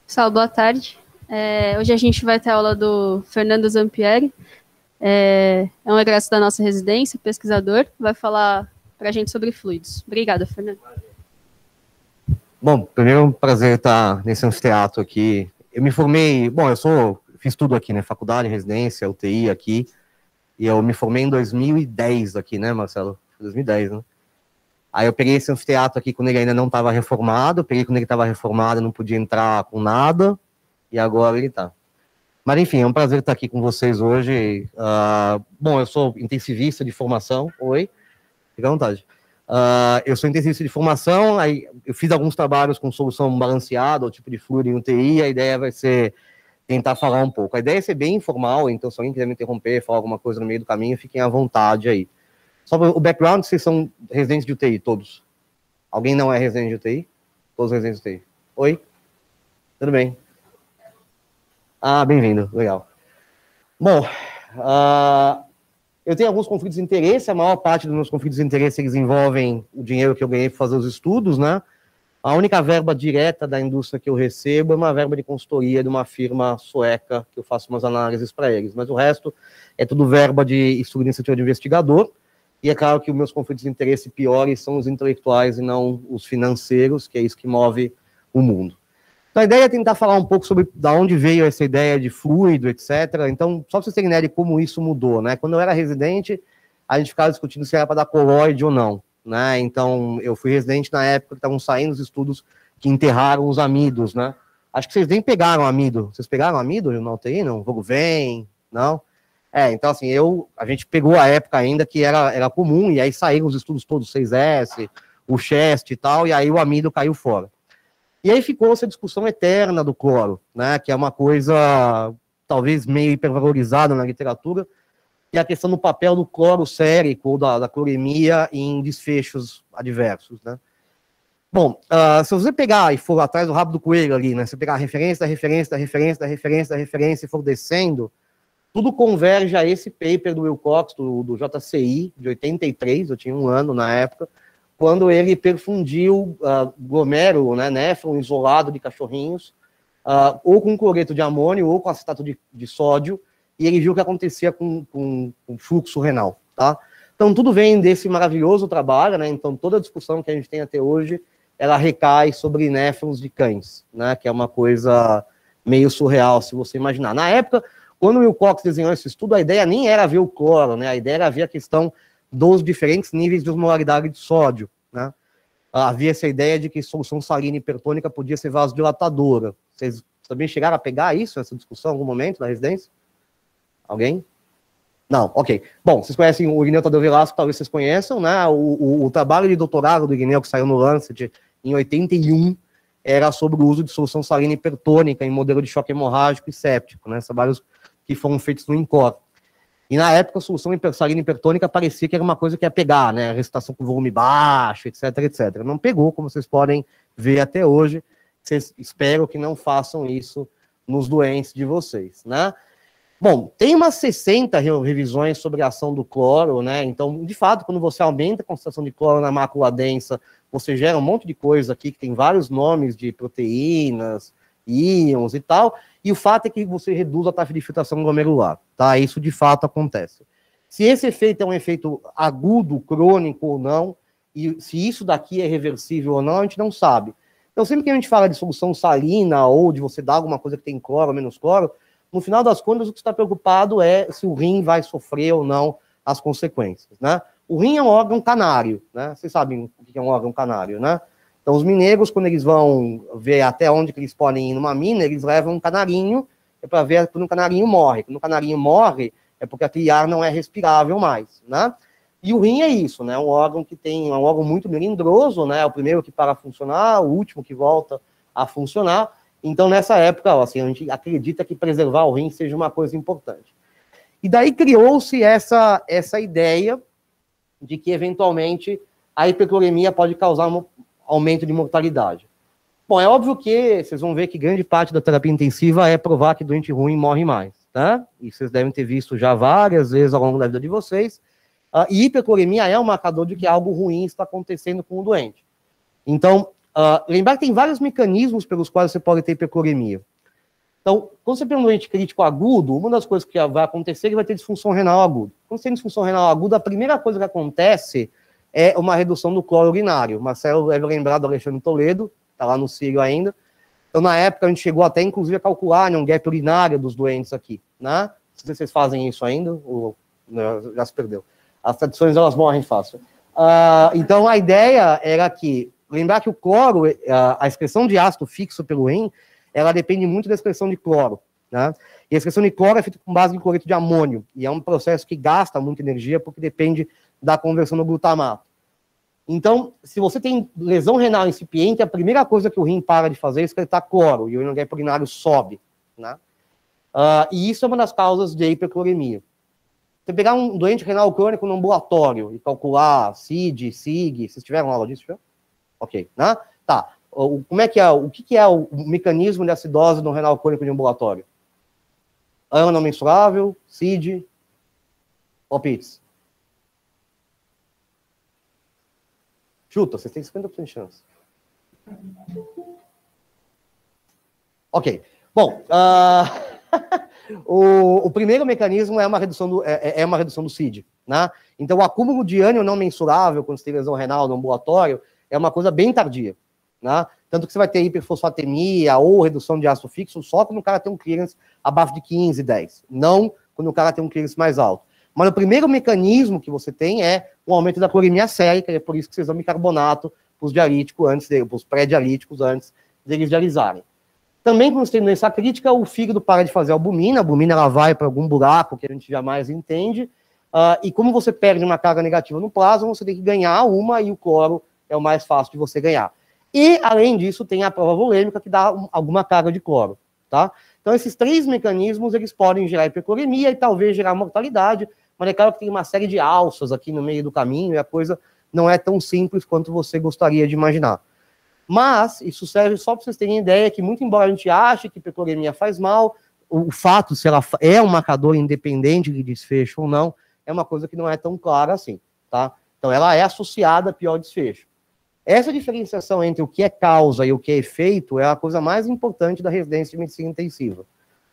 Pessoal, boa tarde. Hoje a gente vai ter a aula do Fernando Zampieri. É um egresso da nossa residência, pesquisador, vai falar para a gente sobre fluidos. Obrigada, Fernando. Bom, primeiro é um prazer estar nesse anfiteatro aqui. Eu me formei, bom, fiz tudo aqui, né, faculdade, residência, UTI aqui, e eu me formei em 2010 aqui, né, Marcelo? 2010, né? Aí eu peguei esse anfiteatro aqui quando ele ainda não estava reformado, peguei quando ele estava reformado, não podia entrar com nada, e agora ele está. Mas, enfim, é um prazer estar aqui com vocês hoje. Bom, eu sou intensivista de formação. Oi, fica à vontade. Eu sou intensivista de formação, aí eu fiz alguns trabalhos com solução balanceada, o tipo de fluido em UTI, a ideia vai ser tentar falar um pouco. A ideia é ser bem informal, então se alguém quiser me interromper, falar alguma coisa no meio do caminho, fiquem à vontade aí. Só o background, vocês são residentes de UTI, todos? Alguém não é residente de UTI? Todos residentes de UTI. Oi? Tudo bem? Bem-vindo, legal. Bom, eu tenho alguns conflitos de interesse, a maior parte dos meus conflitos de interesse, eles envolvem o dinheiro que eu ganhei para fazer os estudos, né? A única verba direta da indústria que eu recebo é uma verba de consultoria de uma firma sueca, que eu faço umas análises para eles, mas o resto é tudo verba de estudo de iniciativa de investigador, e é claro que os meus conflitos de interesse piores são os intelectuais e não os financeiros, que é isso que move o mundo. Então, a ideia é tentar falar um pouco sobre de onde veio essa ideia de fluido, etc. Então, só para vocês terem ideia de como isso mudou, né? Quando eu era residente, a gente ficava discutindo se era para dar colóide ou não, né? Então, eu fui residente na época que estavam saindo os estudos que enterraram os amidos, né? Acho que vocês nem pegaram amido. Vocês pegaram amido na UTI, não? Fogo vem, não? Então, assim, a gente pegou a época ainda que era comum, e aí saíram os estudos todos, 6S, o CHEST e tal, e aí o amido caiu fora. E aí ficou essa discussão eterna do cloro, né, que é uma coisa talvez meio hipervalorizada na literatura, que é a questão do papel do cloro sérico ou da cloremia em desfechos adversos, né. Bom, se você pegar e for atrás do rabo do coelho ali, né, você pegar a referência da referência da referência da referência da referência e for descendo, tudo converge a esse paper do Wilcox, do JCI, de 83, eu tinha 1 ano na época, quando ele perfundiu glomero, né, néfron isolado de cachorrinhos, ou com cloreto de amônio, ou com acetato de sódio, e ele viu o que acontecia com fluxo renal, tá? Então, tudo vem desse maravilhoso trabalho, né? Então, toda a discussão que a gente tem até hoje, ela recai sobre néfrons de cães, né? Que é uma coisa meio surreal, se você imaginar. Na época, quando o Wilcox desenhou esse estudo, a ideia nem era ver o cloro, né? A ideia era ver a questão dos diferentes níveis de osmolaridade de sódio, né? Havia essa ideia de que solução salina hipertônica podia ser vasodilatadora. Vocês também chegaram a pegar isso, essa discussão, em algum momento na residência? Alguém? Não, ok. Bom, vocês conhecem o Igneu Tadeu Velasco, talvez vocês conheçam, né? O trabalho de doutorado do Igneu, que saiu no Lancet em 81, era sobre o uso de solução salina hipertônica em modelo de choque hemorrágico e séptico, né? Trabalhos que foram feitos no INCOR. E na época a solução salina hipertônica parecia que era uma coisa que ia pegar, né? Recitação com volume baixo, etc, etc. Não pegou, como vocês podem ver até hoje. Vocês espero que não façam isso nos doentes de vocês, né? Bom, tem umas 60 revisões sobre a ação do cloro, né? Então, de fato, quando você aumenta a concentração de cloro na mácula densa, você gera um monte de coisa aqui, que tem vários nomes de proteínas, íons e tal, e o fato é que você reduz a taxa de filtração glomerular, tá? Isso de fato acontece. Se esse efeito é um efeito agudo, crônico ou não, e se isso daqui é reversível ou não, a gente não sabe. Então, sempre que a gente fala de solução salina ou de você dar alguma coisa que tem cloro ou menos cloro, no final das contas, o que está preocupado é se o rim vai sofrer ou não as consequências, né? O rim é um órgão canário, né? Vocês sabem o que é um órgão canário, né? Então, os mineiros, quando eles vão ver até onde que eles podem ir numa mina, eles levam um canarinho, para ver quando o canarinho morre. Quando o canarinho morre, é porque aquele ar não é respirável mais, né? E o rim é isso, né? Um órgão que tem, um órgão muito melindroso, né? O primeiro que para a funcionar, o último que volta a funcionar. Então, nessa época, assim, a gente acredita que preservar o rim seja uma coisa importante. E daí criou-se essa ideia de que, eventualmente, a hipercloremia pode causar um aumento de mortalidade. Bom, é óbvio que vocês vão ver que grande parte da terapia intensiva é provar que doente ruim morre mais, tá? E vocês devem ter visto já várias vezes ao longo da vida de vocês. E hipercloремia é um marcador de que algo ruim está acontecendo com o doente. Então, lembrar que tem vários mecanismos pelos quais você pode ter hipercloремia. Então, quando você tem um doente crítico agudo, uma das coisas que vai acontecer é que vai ter disfunção renal aguda. Quando você tem disfunção renal aguda, a primeira coisa que acontece é uma redução do cloro urinário. Marcelo deve lembrar do Alexandre Toledo, está lá no Sírio ainda. Então, na época, a gente chegou até, inclusive, a calcular, né, um gap urinário dos doentes aqui, né? Não sei se vocês fazem isso ainda, ou já se perdeu. As tradições, elas morrem fácil. Então, a ideia era que, lembrar que o cloro, a excreção de ácido fixo pelo rim, ela depende muito da excreção de cloro, né? E a excreção de cloro é feita com base em cloreto de amônio, e é um processo que gasta muita energia, porque depende da conversão do glutamato. Então, se você tem lesão renal incipiente, a primeira coisa que o rim para de fazer é excretar cloro, e o gap urinário sobe, né? E isso é uma das causas de hipercloremia. Você pegar um doente renal crônico no ambulatório e calcular CID, SIG, vocês tiveram aula disso, já? Ok, né? Tá. Como é que é, o que é o mecanismo de acidose no renal crônico de ambulatório? Ano não mensurável, CID, palpites. Chuta, vocês têm 50% de chance. Ok. Bom, o primeiro mecanismo é uma redução do CID, né? Então, o acúmulo de ânion não mensurável, quando você tem lesão renal no ambulatório, é uma coisa bem tardia, né? Tanto que você vai ter hiperfosfatemia ou redução de ácido fixo só quando o cara tem um clearance abaixo de 15, 10. Não quando o cara tem um clearance mais alto. Mas o primeiro mecanismo que você tem é o aumento da cloремia sérica, e é por isso que vocês dão bicarbonato para os dialíticos antes para os pré-dialíticos antes deles dialisarem. Também, quando você tem doença crítica, o fígado para de fazer albumina ela vai para algum buraco que a gente jamais entende, e como você perde uma carga negativa no plasma, você tem que ganhar uma, e o cloro é o mais fácil de você ganhar. E, além disso, tem a prova volêmica, que dá alguma carga de cloro, tá? Então, esses três mecanismos, eles podem gerar hipercloремia e talvez gerar mortalidade, mas é claro que tem uma série de alças aqui no meio do caminho, e a coisa não é tão simples quanto você gostaria de imaginar. Mas, isso serve só para vocês terem ideia que, muito embora a gente ache que hipercloремia faz mal, o fato se ela é um marcador independente de desfecho ou não, é uma coisa que não é tão clara assim, tá? Então, ela é associada a pior desfecho. Essa diferenciação entre o que é causa e o que é efeito é a coisa mais importante da residência de medicina intensiva.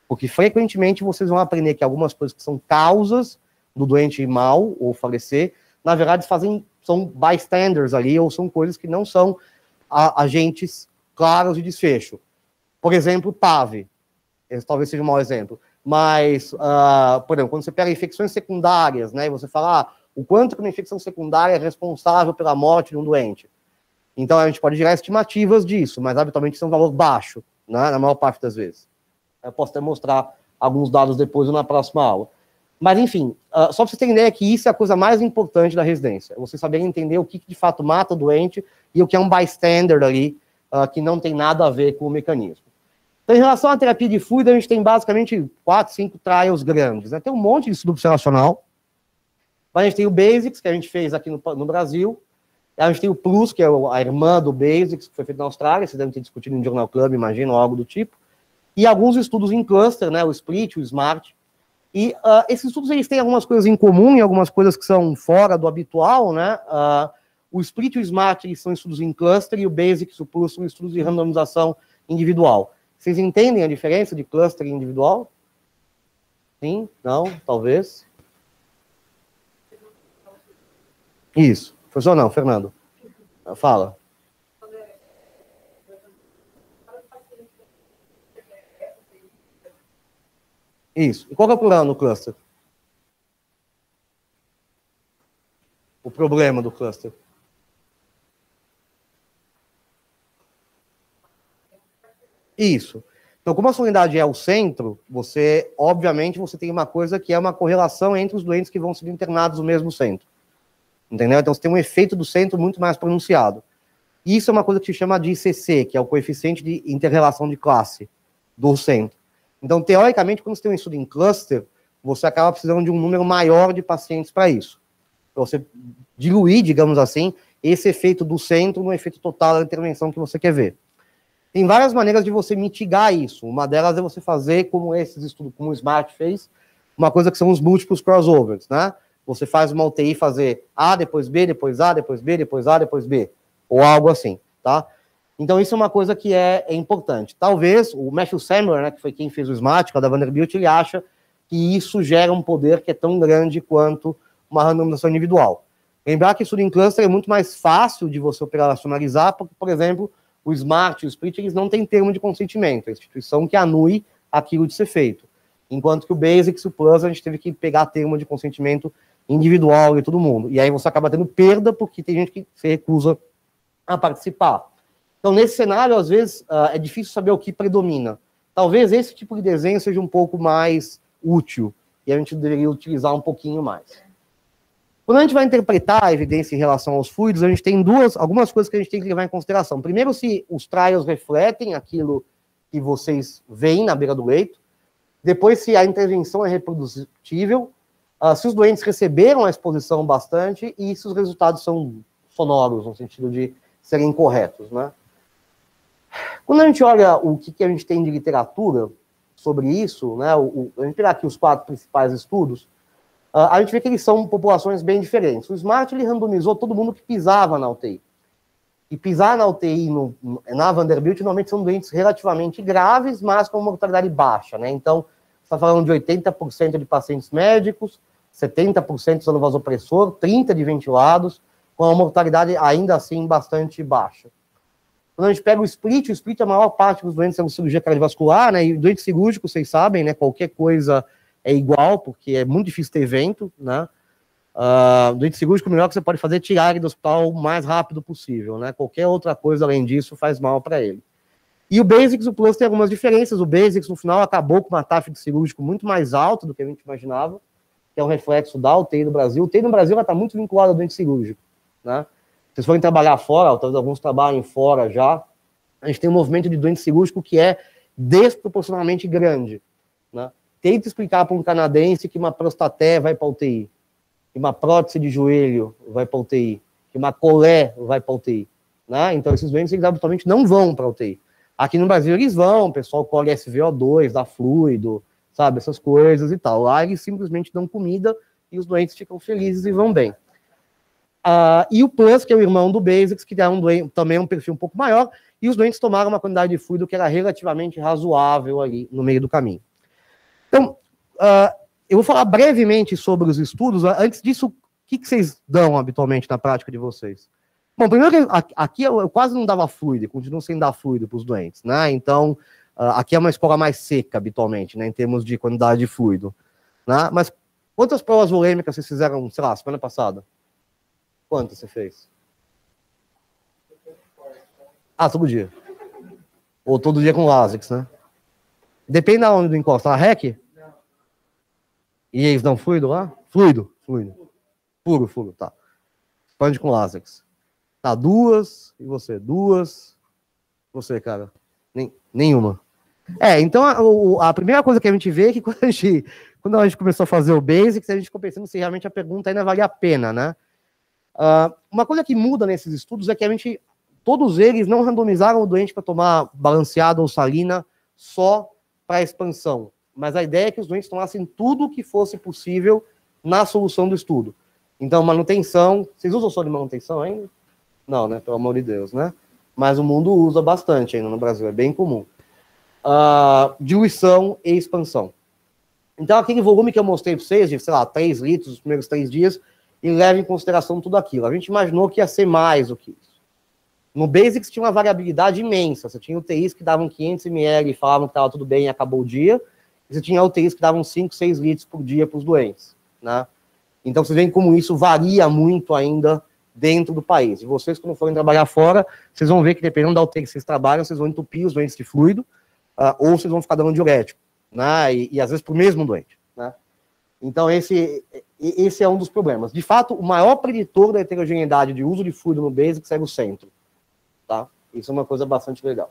Porque, frequentemente, vocês vão aprender que algumas coisas que são causas do doente ir mal ou falecer, na verdade, são bystanders ali, ou são coisas que não são agentes claros de desfecho. Por exemplo, PAV. Esse talvez seja um mau exemplo. Mas, por exemplo, quando você pega infecções secundárias, né, e você fala o quanto que uma infecção secundária é responsável pela morte de um doente. Então, a gente pode gerar estimativas disso, mas, habitualmente, isso é um valor baixo, né, na maior parte das vezes. Eu posso até mostrar alguns dados depois ou na próxima aula. Mas, enfim, só para vocês terem ideia que isso é a coisa mais importante da residência. Vocês saberem entender o que de fato mata o doente e o que é um bystander ali, que não tem nada a ver com o mecanismo. Então, em relação à terapia de fluido, a gente tem basicamente 4, 5 trials grandes, né? Tem um monte de estudo observacional. Mas a gente tem o BASICS, que a gente fez aqui no Brasil. A gente tem o PLUS, que é a irmã do BASICS, que foi feito na Austrália. Vocês devem ter discutido no Journal Club, imagino, ou algo do tipo. E alguns estudos em cluster, né? O SPLIT, o SMART. E esses estudos, eles têm algumas coisas em comum e algumas coisas que são fora do habitual, né? O SPLIT e o SMART, eles são estudos em cluster, e o BASICS, o PLUS, são estudos de randomização individual. Vocês entendem a diferença de cluster e individual? Sim? Não? Talvez? Isso. Professor, não, Fernando. Fala. Isso. E qual é o problema no cluster? O problema do cluster? Isso. Então, como a sua unidade é o centro, obviamente, você tem uma coisa que é uma correlação entre os doentes que vão ser internados no mesmo centro. Entendeu? Então, você tem um efeito do centro muito mais pronunciado. Isso é uma coisa que se chama de ICC, que é o coeficiente de interrelação de classe do centro. Então, teoricamente, quando você tem um estudo em cluster, você acaba precisando de um número maior de pacientes para isso. Para você diluir, digamos assim, esse efeito do centro no efeito total da intervenção que você quer ver. Tem várias maneiras de você mitigar isso. Uma delas é você fazer, como esses estudos, como o SMART fez, uma coisa que são os múltiplos crossovers, né? você faz uma UTI fazer A, depois B, depois A, depois B, depois A, depois B, ou algo assim, tá? Então, isso é uma coisa que é importante. Talvez o Matthew Samuel, né, que foi quem fez o SMART, da Vanderbilt, ele acha que isso gera um poder que é tão grande quanto uma randomização individual. Lembrar que estudo em cluster é muito mais fácil de você operacionalizar, porque, por exemplo, o SMART e o SPLIT, eles não têm termo de consentimento, é a instituição que anui aquilo de ser feito. Enquanto que o Basics e o Plus, a gente teve que pegar termo de consentimento individual de todo mundo. E aí você acaba tendo perda, porque tem gente que se recusa a participar. Então, nesse cenário, às vezes, é difícil saber o que predomina. Talvez esse tipo de desenho seja um pouco mais útil, e a gente deveria utilizar um pouquinho mais. Quando a gente vai interpretar a evidência em relação aos fluidos, a gente tem algumas coisas que a gente tem que levar em consideração. Primeiro, se os trials refletem aquilo que vocês veem na beira do leito. Depois, se a intervenção é reprodutível. Se os doentes receberam a exposição bastante e se os resultados são sonoros, no sentido de serem corretos, né? Quando a gente olha o que a gente tem de literatura sobre isso, né, a gente pegar aqui os 4 principais estudos, a gente vê que eles são populações bem diferentes. O SMART, ele randomizou todo mundo que pisava na UTI. E pisar na UTI na Vanderbilt, normalmente são doentes relativamente graves, mas com mortalidade baixa, né? Então, você está falando de 80% de pacientes médicos, 70% usando vasopressor, 30% de ventilados, com a mortalidade ainda assim bastante baixa. Quando a gente pega o split, a maior parte dos doentes é cirurgia cardiovascular, né? E doente cirúrgico, vocês sabem, né? Qualquer coisa é igual, porque é muito difícil ter evento, né? Doente cirúrgico, o melhor que você pode fazer é tirar ele do hospital o mais rápido possível, né? Qualquer outra coisa além disso faz mal para ele. E o Basics, o Plus tem algumas diferenças. O Basics, no final, acabou com uma taxa de cirúrgico muito mais alta do que a gente imaginava, que é um reflexo da UTI no Brasil. A UTI no Brasil está muito vinculada ao doente cirúrgico, né? Se vocês forem trabalhar fora, talvez alguns trabalhem fora já, a gente tem um movimento de doente cirúrgico que é desproporcionalmente grande, né? Tenta explicar para um canadense que uma prostaté vai para a UTI, que uma prótese de joelho vai para a UTI, que uma colé vai para a UTI, né? Então, esses doentes, eles habitualmente não vão para a UTI. Aqui no Brasil, eles vão, o pessoal colhe SVO2, dá fluido, sabe, essas coisas e tal. Lá, eles simplesmente dão comida e os doentes ficam felizes e vão bem. E o Plus, que é o irmão do Basics, que também é um perfil um pouco maior, e os doentes tomaram uma quantidade de fluido que era relativamente razoável ali no meio do caminho. Então, eu vou falar brevemente sobre os estudos. Antes disso, o que vocês dão habitualmente na prática de vocês? Bom, primeiro, aqui eu quase não dava fluido, continuo sem dar fluido para os doentes, né? Então, aqui é uma escola mais seca, habitualmente, né, em termos de quantidade de fluido, né? Mas quantas provas volêmicas vocês fizeram, sei lá, semana passada? Quantas você fez? Todo dia. Ou todo dia com Lasix, né? Depende da onde do encosta. Na REC? Não. E eles dão fluido lá? Fluido. Puro, tá. Expande com Lasix. Tá, 2. E você? 2. Você, cara? Nenhuma. Então a primeira coisa que a gente vê é que quando a gente começou a fazer o Basics, a gente ficou pensando se realmente a pergunta ainda valia a pena, né? Uma coisa que muda nesses estudos é que todos eles não randomizaram o doente para tomar balanceado ou salina só para expansão, mas a ideia é que os doentes tomassem tudo o que fosse possível na solução do estudo. Então, manutenção, vocês usam só de manutenção ainda? Não, né, pelo amor de Deus, né? Mas o mundo usa bastante ainda no Brasil, é bem comum. Diluição e expansão. Então, aquele volume que eu mostrei para vocês, de, sei lá, 3 litros nos primeiros 3 dias, e leva em consideração tudo aquilo. A gente imaginou que ia ser mais do que isso. No Basics tinha uma variabilidade imensa. Você tinha UTIs que davam 500 ml e falavam que estava tudo bem e acabou o dia. E você tinha UTIs que davam 5, 6 litros por dia para os doentes, né? Então, vocês veem como isso varia muito ainda dentro do país. E vocês, quando forem trabalhar fora, vocês vão ver que, dependendo da UTI que vocês trabalham, vocês vão entupir os doentes de fluido, ou vocês vão ficar dando diurético, né? E às vezes para o mesmo doente, né? Então, esse é um dos problemas. De fato, o maior preditor da heterogeneidade de uso de fluido no Basics é o centro. Tá? Isso é uma coisa bastante legal.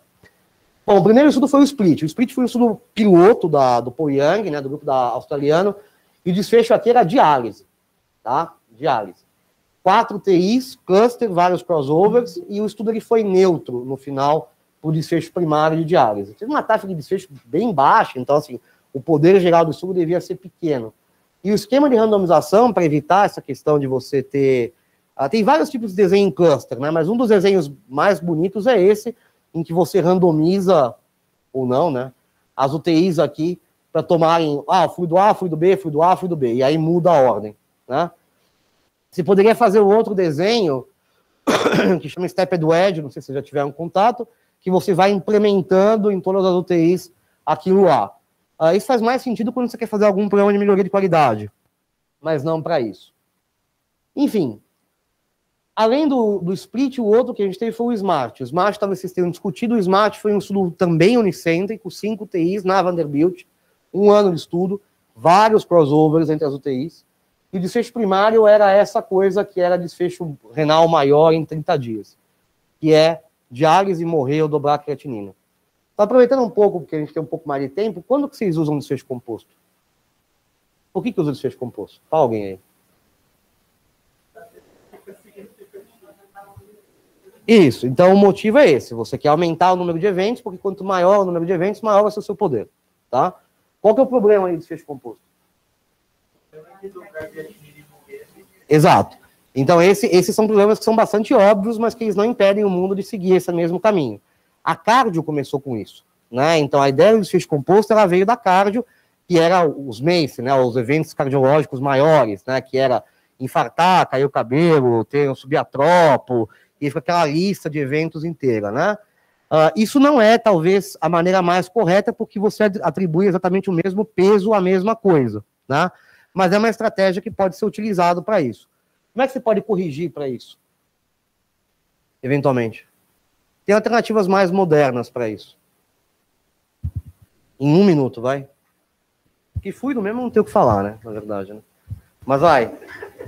Bom, o primeiro estudo foi o Split. O Split foi um estudo piloto do Paul Young, né, do grupo australiano, e o desfecho aqui era diálise. Tá? Diálise. 4 TIs, cluster, vários crossovers, e o estudo ele foi neutro no final para o desfecho primário de diálise. Teve uma taxa de desfecho bem baixa, então, assim, o poder geral do estudo devia ser pequeno. E o esquema de randomização, para evitar essa questão de você ter... tem vários tipos de desenho em cluster, né? Mas um dos desenhos mais bonitos é esse, em que você randomiza, ou não, né? As UTIs aqui, para tomarem, fui do A, fui do B, fui do A, fui do B, e aí muda a ordem, né? Você poderia fazer um outro desenho, que chama Stepped Wedge, não sei se vocês já tiveram contato, que você vai implementando em todas as UTIs aquilo lá. Isso faz mais sentido quando você quer fazer algum programa de melhoria de qualidade, mas não para isso. Enfim, além do Split, o outro que a gente teve foi o Smart. O Smart, talvez vocês tenham discutido, o Smart foi um estudo também unicêntrico, 5 UTIs na Vanderbilt, 1 ano de estudo, vários crossovers entre as UTIs, e o desfecho primário era essa coisa que era desfecho renal maior em 30 dias, que é diálise, morrer ou dobrar a creatinina. Então, aproveitando um pouco, porque a gente tem um pouco mais de tempo, quando que vocês usam desfecho composto? Por que usa desfecho composto? Fala alguém aí. Isso, então o motivo é esse, você quer aumentar o número de eventos, porque quanto maior o número de eventos, maior vai ser o seu poder, tá? Qual que é o problema aí do desfecho composto? Exato. Então esses são problemas que são bastante óbvios, mas que eles não impedem o mundo de seguir esse mesmo caminho. A cardio começou com isso, né? Então a ideia do desfecho composto, ela veio da cardio, que era os MACE, né? Os eventos cardiológicos maiores, né? Que era infartar, cair o cabelo, ter um subatropo, e fica aquela lista de eventos inteira, né? Isso não é, talvez, a maneira mais correta, porque você atribui exatamente o mesmo peso à mesma coisa, né? Mas é uma estratégia que pode ser utilizada para isso. Como é que você pode corrigir para isso? Eventualmente. Tem alternativas mais modernas para isso. Em 1 minuto, vai. Que fui do mesmo, não tem o que falar, né? Na verdade, né? Mas vai.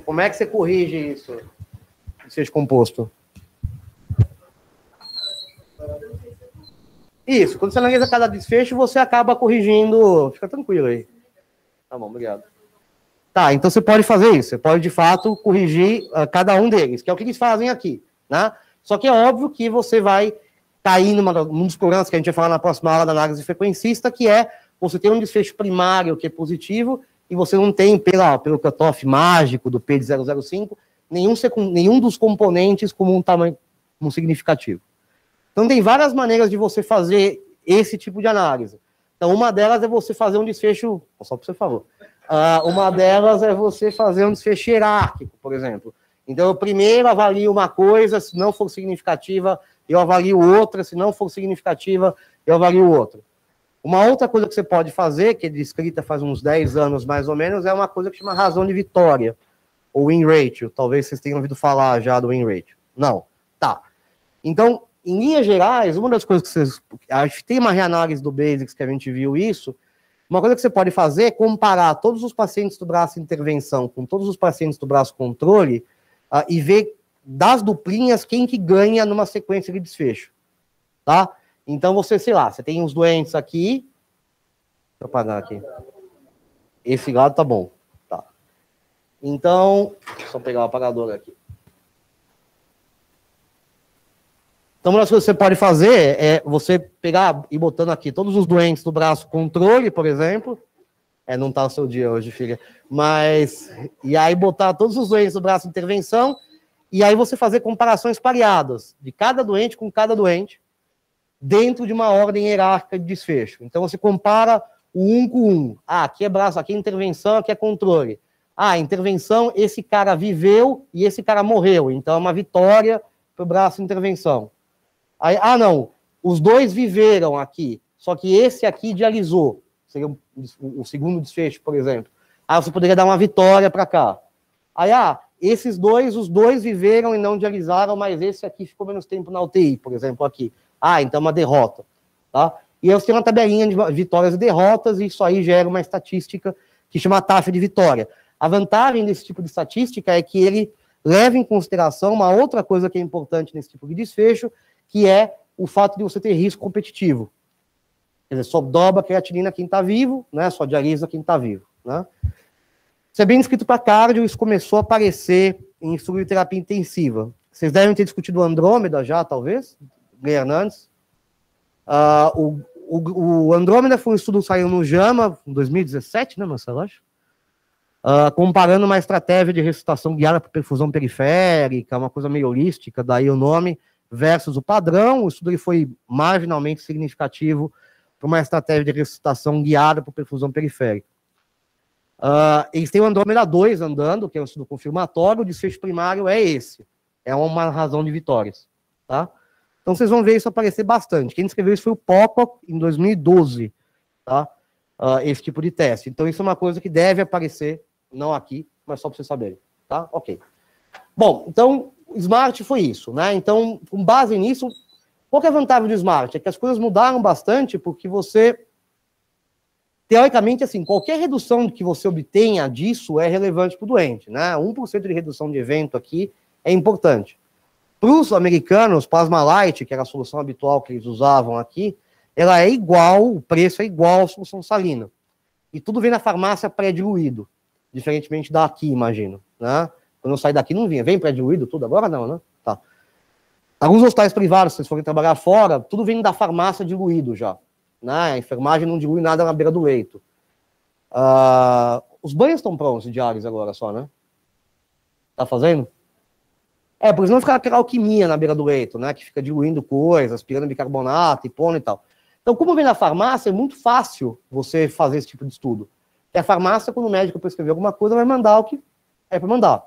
Como é que você corrige isso? Desfecho composto. Isso, quando você analisa cada desfecho, você acaba corrigindo. Fica tranquilo aí. Tá bom, obrigado. Tá, então você pode fazer isso. Você pode, de fato, corrigir cada um deles, que é o que eles fazem aqui, né? Só que é óbvio que você vai cair num dos problemas que a gente vai falar na próxima aula da análise frequencista, que é você ter um desfecho primário que é positivo e você não tem, pelo cutoff mágico do P de 0,05, nenhum dos componentes como um tamanho significativo. Então, tem várias maneiras de você fazer esse tipo de análise. Então, uma delas é você fazer um desfecho... Só por favor. Uma delas é você fazer um desfecho hierárquico, por exemplo. Então, eu primeiro avalio uma coisa, se não for significativa, eu avalio outra, se não for significativa, eu avalio outra. Uma outra coisa que você pode fazer, que é descrita faz uns 10 anos mais ou menos, é uma coisa que chama razão de vitória, ou win ratio. Talvez vocês tenham ouvido falar já do win ratio. Não. Tá. Então, em linhas gerais, uma das coisas que vocês... Acho que tem uma reanálise do Basics que a gente viu isso. Uma coisa que você pode fazer é comparar todos os pacientes do braço intervenção com todos os pacientes do braço controle e ver das duplinhas quem que ganha numa sequência de desfecho. Tá? Então, você, sei lá, você tem os doentes aqui. Deixa eu apagar aqui. Esse lado tá bom. Tá. Então, só pegar o apagador aqui. Então, uma das coisas que você pode fazer é você pegar e botando aqui todos os doentes do braço controle, por exemplo. Não tá o seu dia hoje, filha. Mas, e aí botar todos os doentes do braço intervenção, e aí você fazer comparações pareadas de cada doente com cada doente, dentro de uma ordem hierárquica de desfecho. Então, você compara o 1 com 1. Aqui é braço, aqui é intervenção, aqui é controle. Intervenção, esse cara viveu e esse cara morreu. Então, é uma vitória para o braço intervenção. Aí, não, os dois viveram aqui, só que esse aqui dialisou, seria o segundo desfecho, por exemplo. Você poderia dar uma vitória para cá. Aí, os dois viveram e não dialisaram, mas esse aqui ficou menos tempo na UTI, por exemplo, aqui. Então é uma derrota, tá? E aí você tem uma tabelinha de vitórias e derrotas, e isso aí gera uma estatística que chama taxa de vitória. A vantagem desse tipo de estatística é que ele leva em consideração uma outra coisa que é importante nesse tipo de desfecho, que é o fato de você ter risco competitivo. Quer dizer, só dobra a creatinina quem está vivo, né? Só dialisa quem está vivo, né? Isso é bem descrito para cardio, isso começou a aparecer em estudo de terapia intensiva. Vocês devem ter discutido o Andrômeda já, talvez, Glenn Hernandes. O Andrômeda foi um estudo que saiu no JAMA, em 2017, né, Marcelo? comparando uma estratégia de ressuscitação guiada por perfusão periférica, uma coisa meio holística, daí o nome, versus o padrão. O estudo ele foi marginalmente significativo para uma estratégia de ressuscitação guiada por perfusão periférica. Eles têm o Andrômeda 2 andando, que é um estudo confirmatório, o desfecho primário é esse. É uma razão de vitórias. Tá? Então vocês vão ver isso aparecer bastante. Quem escreveu isso foi o Pocock, em 2012. Tá? Esse tipo de teste. Então isso é uma coisa que deve aparecer, não aqui, mas só para vocês saberem. Tá? Ok. Bom, então o Smart foi isso. Né? Então, com base nisso, qual que é a vantagem do Smart? É que as coisas mudaram bastante, porque você... Teoricamente, assim, qualquer redução que você obtenha disso é relevante para o doente, né? 1% de redução de evento aqui é importante. Para os americanos, Plasma Light, que era a solução habitual que eles usavam aqui, ela é igual, o preço é igual à solução salina. E tudo vem na farmácia pré-diluído, diferentemente daqui, imagino, né? Quando eu saí daqui não vinha. Vem pré-diluído tudo? Agora não, né? Tá. Alguns hospitais privados, se vocês forem trabalhar fora, tudo vem da farmácia diluído já. Né? A enfermagem não dilui nada na beira do leito. Os banhos estão prontos diários agora só, né? Tá fazendo? Por isso não fica aquela alquimia na beira do leito, né? Que fica diluindo coisas, aspirando bicarbonato, hipono e tal. Então, como vem da farmácia, é muito fácil você fazer esse tipo de estudo. E a farmácia, quando o médico prescrever alguma coisa, vai mandar o que é para mandar.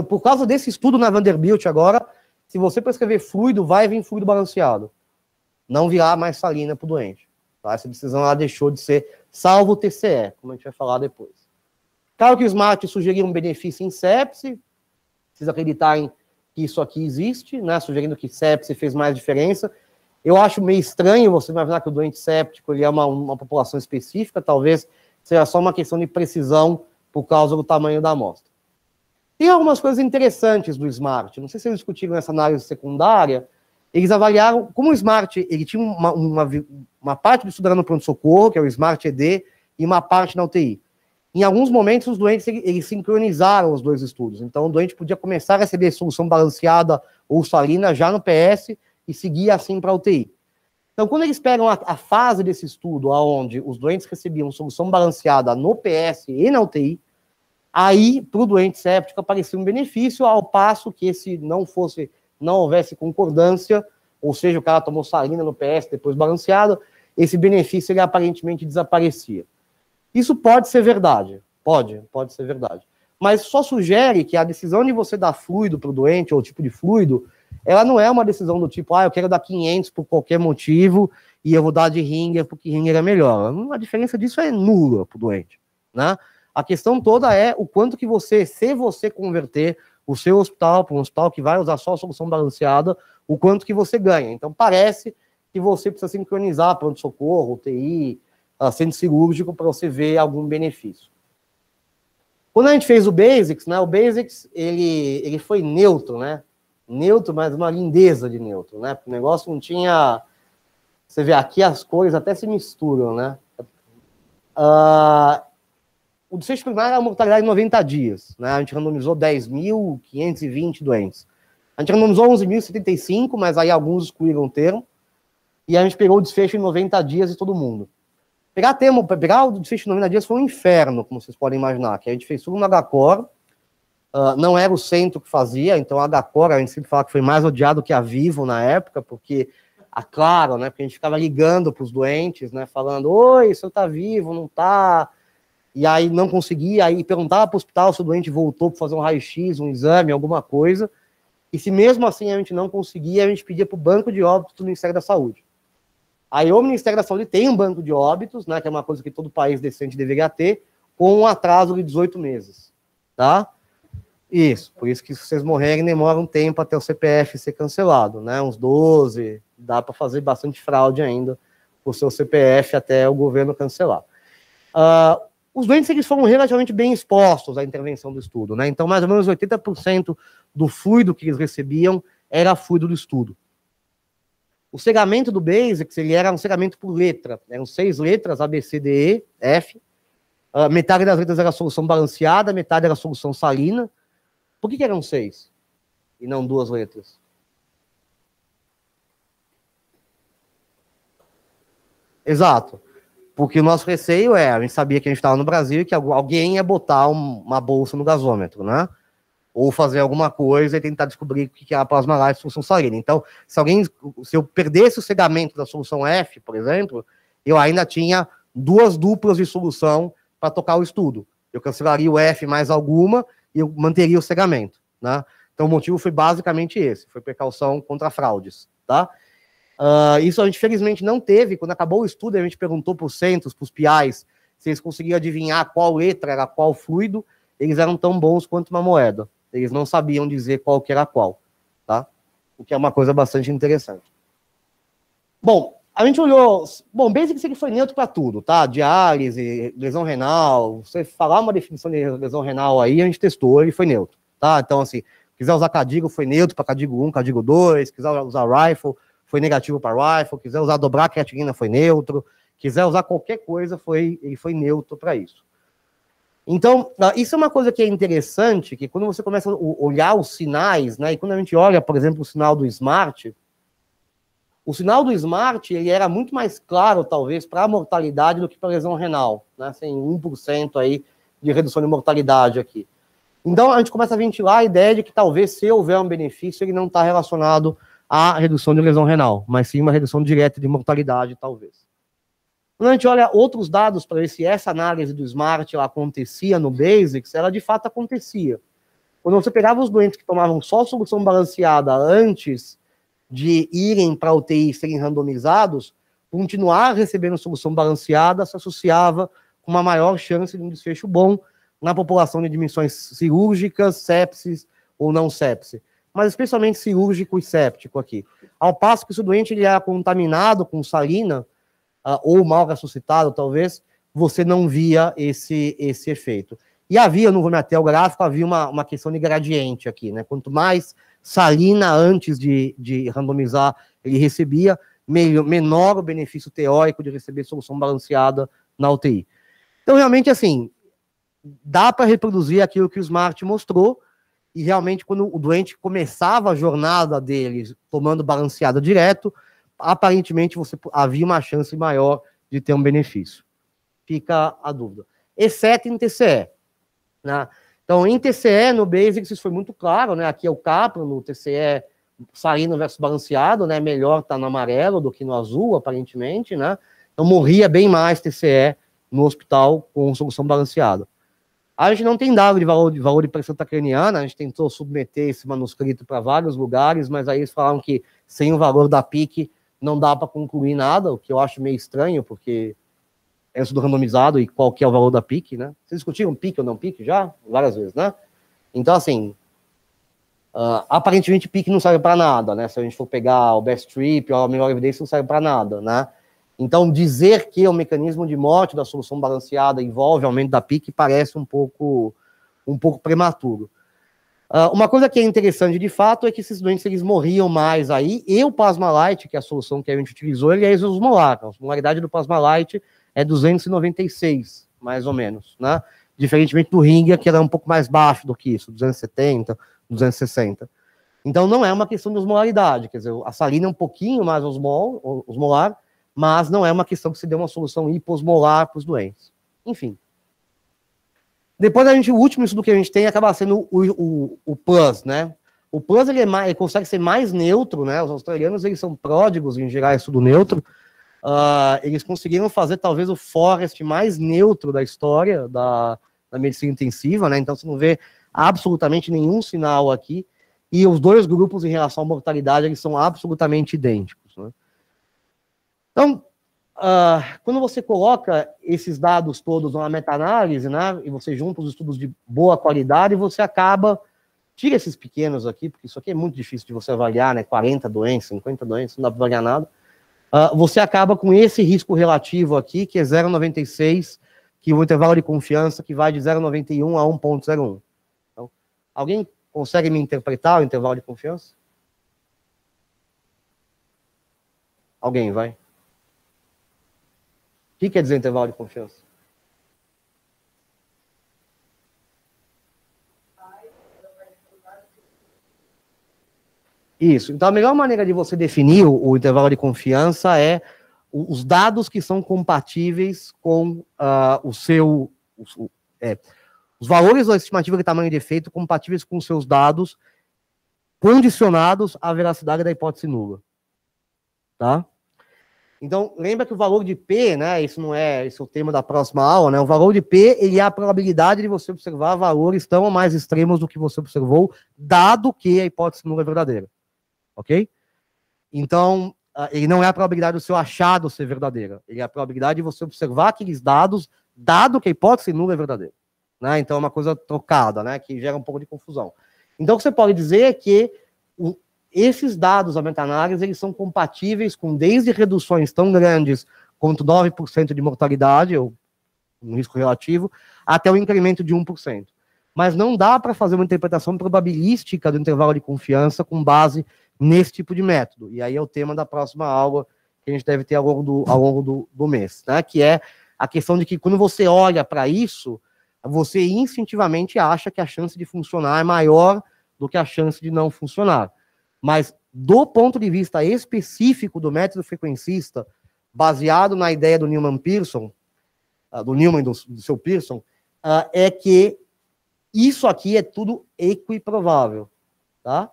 Por causa desse estudo na Vanderbilt agora, se você prescrever fluido, vai vir fluido balanceado. Não virá mais salina para o doente. Tá? Essa decisão ela deixou de ser, salvo o TCE, como a gente vai falar depois. Claro que o Smart sugeriu um benefício em sepse, vocês acreditarem que isso aqui existe, né? Sugerindo que sepse fez mais diferença. Eu acho meio estranho você imaginar que o doente séptico ele é uma população específica, talvez seja só uma questão de precisão por causa do tamanho da amostra. Tem algumas coisas interessantes do Smart, não sei se eles discutiram essa análise secundária. Eles avaliaram como o Smart, ele tinha uma parte do estudo era no pronto-socorro, que é o Smart ED, e uma parte na UTI. Em alguns momentos, os doentes, eles sincronizaram os dois estudos. Então, o doente podia começar a receber solução balanceada ou salina já no PS e seguir assim para a UTI. Então, quando eles pegam a fase desse estudo, onde os doentes recebiam solução balanceada no PS e na UTI, aí, para o doente séptico, aparecia um benefício, ao passo que esse não houvesse concordância, ou seja, o cara tomou salina no PS, depois balanceado, esse benefício ele aparentemente desaparecia. Isso pode ser verdade, pode ser verdade. Mas só sugere que a decisão de você dar fluido para o doente, ou tipo de fluido, ela não é uma decisão do tipo, eu quero dar 500 por qualquer motivo, e eu vou dar de Ringer porque Ringer é melhor. A diferença disso é nula para o doente, né? A questão toda é o quanto que você, se você converter o seu hospital para um hospital que vai usar só a solução balanceada, o quanto que você ganha. Então, parece que você precisa sincronizar pronto-socorro, UTI, centro cirúrgico, para você ver algum benefício. Quando a gente fez o Basics, né, o Basics, ele foi neutro, né? Neutro, mas uma lindeza de neutro, né? O negócio não tinha... Você vê aqui as cores até se misturam, né? O desfecho primário é a mortalidade em 90 dias. Né? A gente randomizou 10.520 doentes. A gente randomizou 11.075, mas aí alguns excluíram o termo. E a gente pegou o desfecho em 90 dias de todo mundo. Pegar o desfecho em 90 dias foi um inferno, como vocês podem imaginar. Que a gente fez tudo no HCOR. Não era o centro que fazia, então a HCOR, a gente sempre fala que foi mais odiado que a Vivo na época, porque, claro, né, porque a gente ficava ligando para os doentes, né, falando, oi, o senhor está vivo, não está... E aí não conseguia, aí perguntava para o hospital se o doente voltou para fazer um raio-x, um exame, alguma coisa, e se mesmo assim a gente não conseguia, a gente pedia para o banco de óbitos do Ministério da Saúde. Aí o Ministério da Saúde tem um banco de óbitos, né, que é uma coisa que todo país decente deveria ter, com um atraso de 18 meses, tá? Isso, por isso que se vocês morrerem, demora um tempo até o CPF ser cancelado, né, uns 12, dá para fazer bastante fraude ainda, o seu CPF até o governo cancelar. Os doentes eles foram relativamente bem expostos à intervenção do estudo, né? Então, mais ou menos 80% do fluido que eles recebiam era fluido do estudo. O cegamento do Basics, ele era um cegamento por letra. Eram 6 letras, A, B, C, D, E, F. Metade das letras era solução balanceada, metade era solução salina. Por que eram 6? E não 2 letras? Exato. Porque o nosso receio a gente sabia que a gente estava no Brasil e que alguém ia botar uma bolsa no gasômetro, né? Ou fazer alguma coisa e tentar descobrir o que é a plasma light solução salina. Então, se eu perdesse o cegamento da solução F, por exemplo, eu ainda tinha duas duplas de solução para tocar o estudo. Eu cancelaria o F mais alguma e eu manteria o cegamento, né? Então, o motivo foi basicamente esse, foi precaução contra fraudes, tá? Isso a gente, felizmente, não teve. Quando acabou o estudo, a gente perguntou para os centros, para os PIs, se eles conseguiam adivinhar qual letra era qual fluido, eles eram tão bons quanto uma moeda. Eles não sabiam dizer qual que era qual, tá? O que é uma coisa bastante interessante. Bom, a gente olhou... Bom, Basics ele foi neutro para tudo, tá? Diálise, lesão renal. Você falar uma definição de lesão renal aí, a gente testou, ele foi neutro, tá? Então, assim, quiser usar Cadigo, foi neutro para Cadigo 1, Cadigo 2. Quiser usar Rifle, foi negativo para Rifle. Quiser usar dobrar creatinina, foi neutro. Quiser usar qualquer coisa, ele foi neutro para isso. Então, isso é uma coisa que é interessante, que quando você começa a olhar os sinais, né, e quando a gente olha, por exemplo, o sinal do Smart, ele era muito mais claro, talvez, para a mortalidade do que para a lesão renal, né, sem 1% aí de redução de mortalidade aqui. Então, a gente começa a ventilar a ideia de que talvez, se houver um benefício, ele não está relacionado à redução de lesão renal, mas sim uma redução direta de mortalidade, talvez. Quando a gente olha outros dados para ver se essa análise do Smart ela acontecia no Basics, ela de fato acontecia. Quando você pegava os doentes que tomavam só solução balanceada antes de irem para a UTI e serem randomizados, continuar recebendo solução balanceada se associava com uma maior chance de um desfecho bom na população de dimensões cirúrgicas, sepsis ou não sepse, mas especialmente cirúrgico e séptico aqui. Ao passo que se o doente ele era contaminado com salina, ou mal ressuscitado, talvez, você não via esse efeito. E havia, não vou me ater ao gráfico, havia uma questão de gradiente aqui, né? Quanto mais salina antes de randomizar ele recebia, menor o benefício teórico de receber solução balanceada na UTI. Então, realmente, assim, dá para reproduzir aquilo que o Smart mostrou, e realmente, quando o doente começava a jornada dele tomando balanceada direto, aparentemente havia uma chance maior de ter um benefício. Fica a dúvida. Exceto em TCE. Né? Então, em TCE, no Basics, isso foi muito claro, né? Aqui é o Capra, no TCE, salino versus balanceado, né? Melhor estar no amarelo do que no azul, aparentemente, né? Então, morria bem mais TCE no hospital com solução balanceada. A gente não tem dado de valor de pressão intracraniana, a gente tentou submeter esse manuscrito para vários lugares, mas aí eles falaram que sem o valor da PIC não dá para concluir nada, o que eu acho meio estranho, porque é estudo randomizado e qual que é o valor da PIC, né? Vocês discutiram PIC ou não PIC já? Várias vezes, né? Então, assim, aparentemente PIC não serve para nada, né? Se a gente for pegar o best trip ou a melhor evidência, não serve para nada, né? Então, dizer que o mecanismo de morte da solução balanceada envolve aumento da PIC parece um pouco prematuro. Uma coisa que é interessante, de fato, é que esses doentes eles morriam mais aí, e o Plasma Light, que é a solução que a gente utilizou, ele é isosmolar. A osmolaridade do Plasma Light é 296, mais ou menos, né? Diferentemente do Ringia, que era um pouco mais baixo do que isso, 270, 260. Então, não é uma questão de osmolaridade, quer dizer, a salina é um pouquinho mais osmolar, mas não é uma questão que se dê uma solução hiposmolar para os doentes. Enfim. Depois, o último estudo que a gente tem acaba sendo o PLUS, né? O PLUS, ele consegue ser mais neutro, né? Os australianos, eles são pródigos em gerar estudo neutro. Eles conseguiram fazer, talvez, o FOREST mais neutro da história da medicina intensiva, né? Então, você não vê absolutamente nenhum sinal aqui. E os dois grupos, em relação à mortalidade, eles são absolutamente idênticos, né? Então, quando você coloca esses dados todos numa meta-análise, né, e você junta os estudos de boa qualidade, você acaba, tira esses pequenos aqui, porque isso aqui é muito difícil de você avaliar, né, 40 doentes, 50 doentes, não dá para avaliar nada, você acaba com esse risco relativo aqui, que é 0,96, que é o intervalo de confiança que vai de 0,91 a 1,01. Então, alguém consegue me interpretar o intervalo de confiança? Alguém, vai. O que quer dizer intervalo de confiança? Isso. Então, a melhor maneira de você definir o intervalo de confiança é os dados que são compatíveis com os valores da estimativa de tamanho de efeito compatíveis com os seus dados condicionados à veracidade da hipótese nula. Tá? Então, lembra que o valor de P, né, esse é o tema da próxima aula, né, o valor de P, ele é a probabilidade de você observar valores tão ou mais extremos do que você observou, dado que a hipótese nula é verdadeira. Ok? Então, ele não é a probabilidade do seu achado ser verdadeira, ele é a probabilidade de você observar aqueles dados, dado que a hipótese nula é verdadeira. Né? Então, é uma coisa trocada, né, que gera um pouco de confusão. Então, o que você pode dizer é que esses dados da meta-análise, eles são compatíveis com desde reduções tão grandes quanto 9% de mortalidade, ou um risco relativo, até o incremento de 1%. Mas não dá para fazer uma interpretação probabilística do intervalo de confiança com base nesse tipo de método. E aí é o tema da próxima aula que a gente deve ter ao longo do mês, né? Que é a questão de que quando você olha para isso, você instintivamente acha que a chance de funcionar é maior do que a chance de não funcionar. Mas, do ponto de vista específico do método frequencista, baseado na ideia do Newman-Pearson, do seu Pearson, é que isso aqui é tudo equiprovável, tá?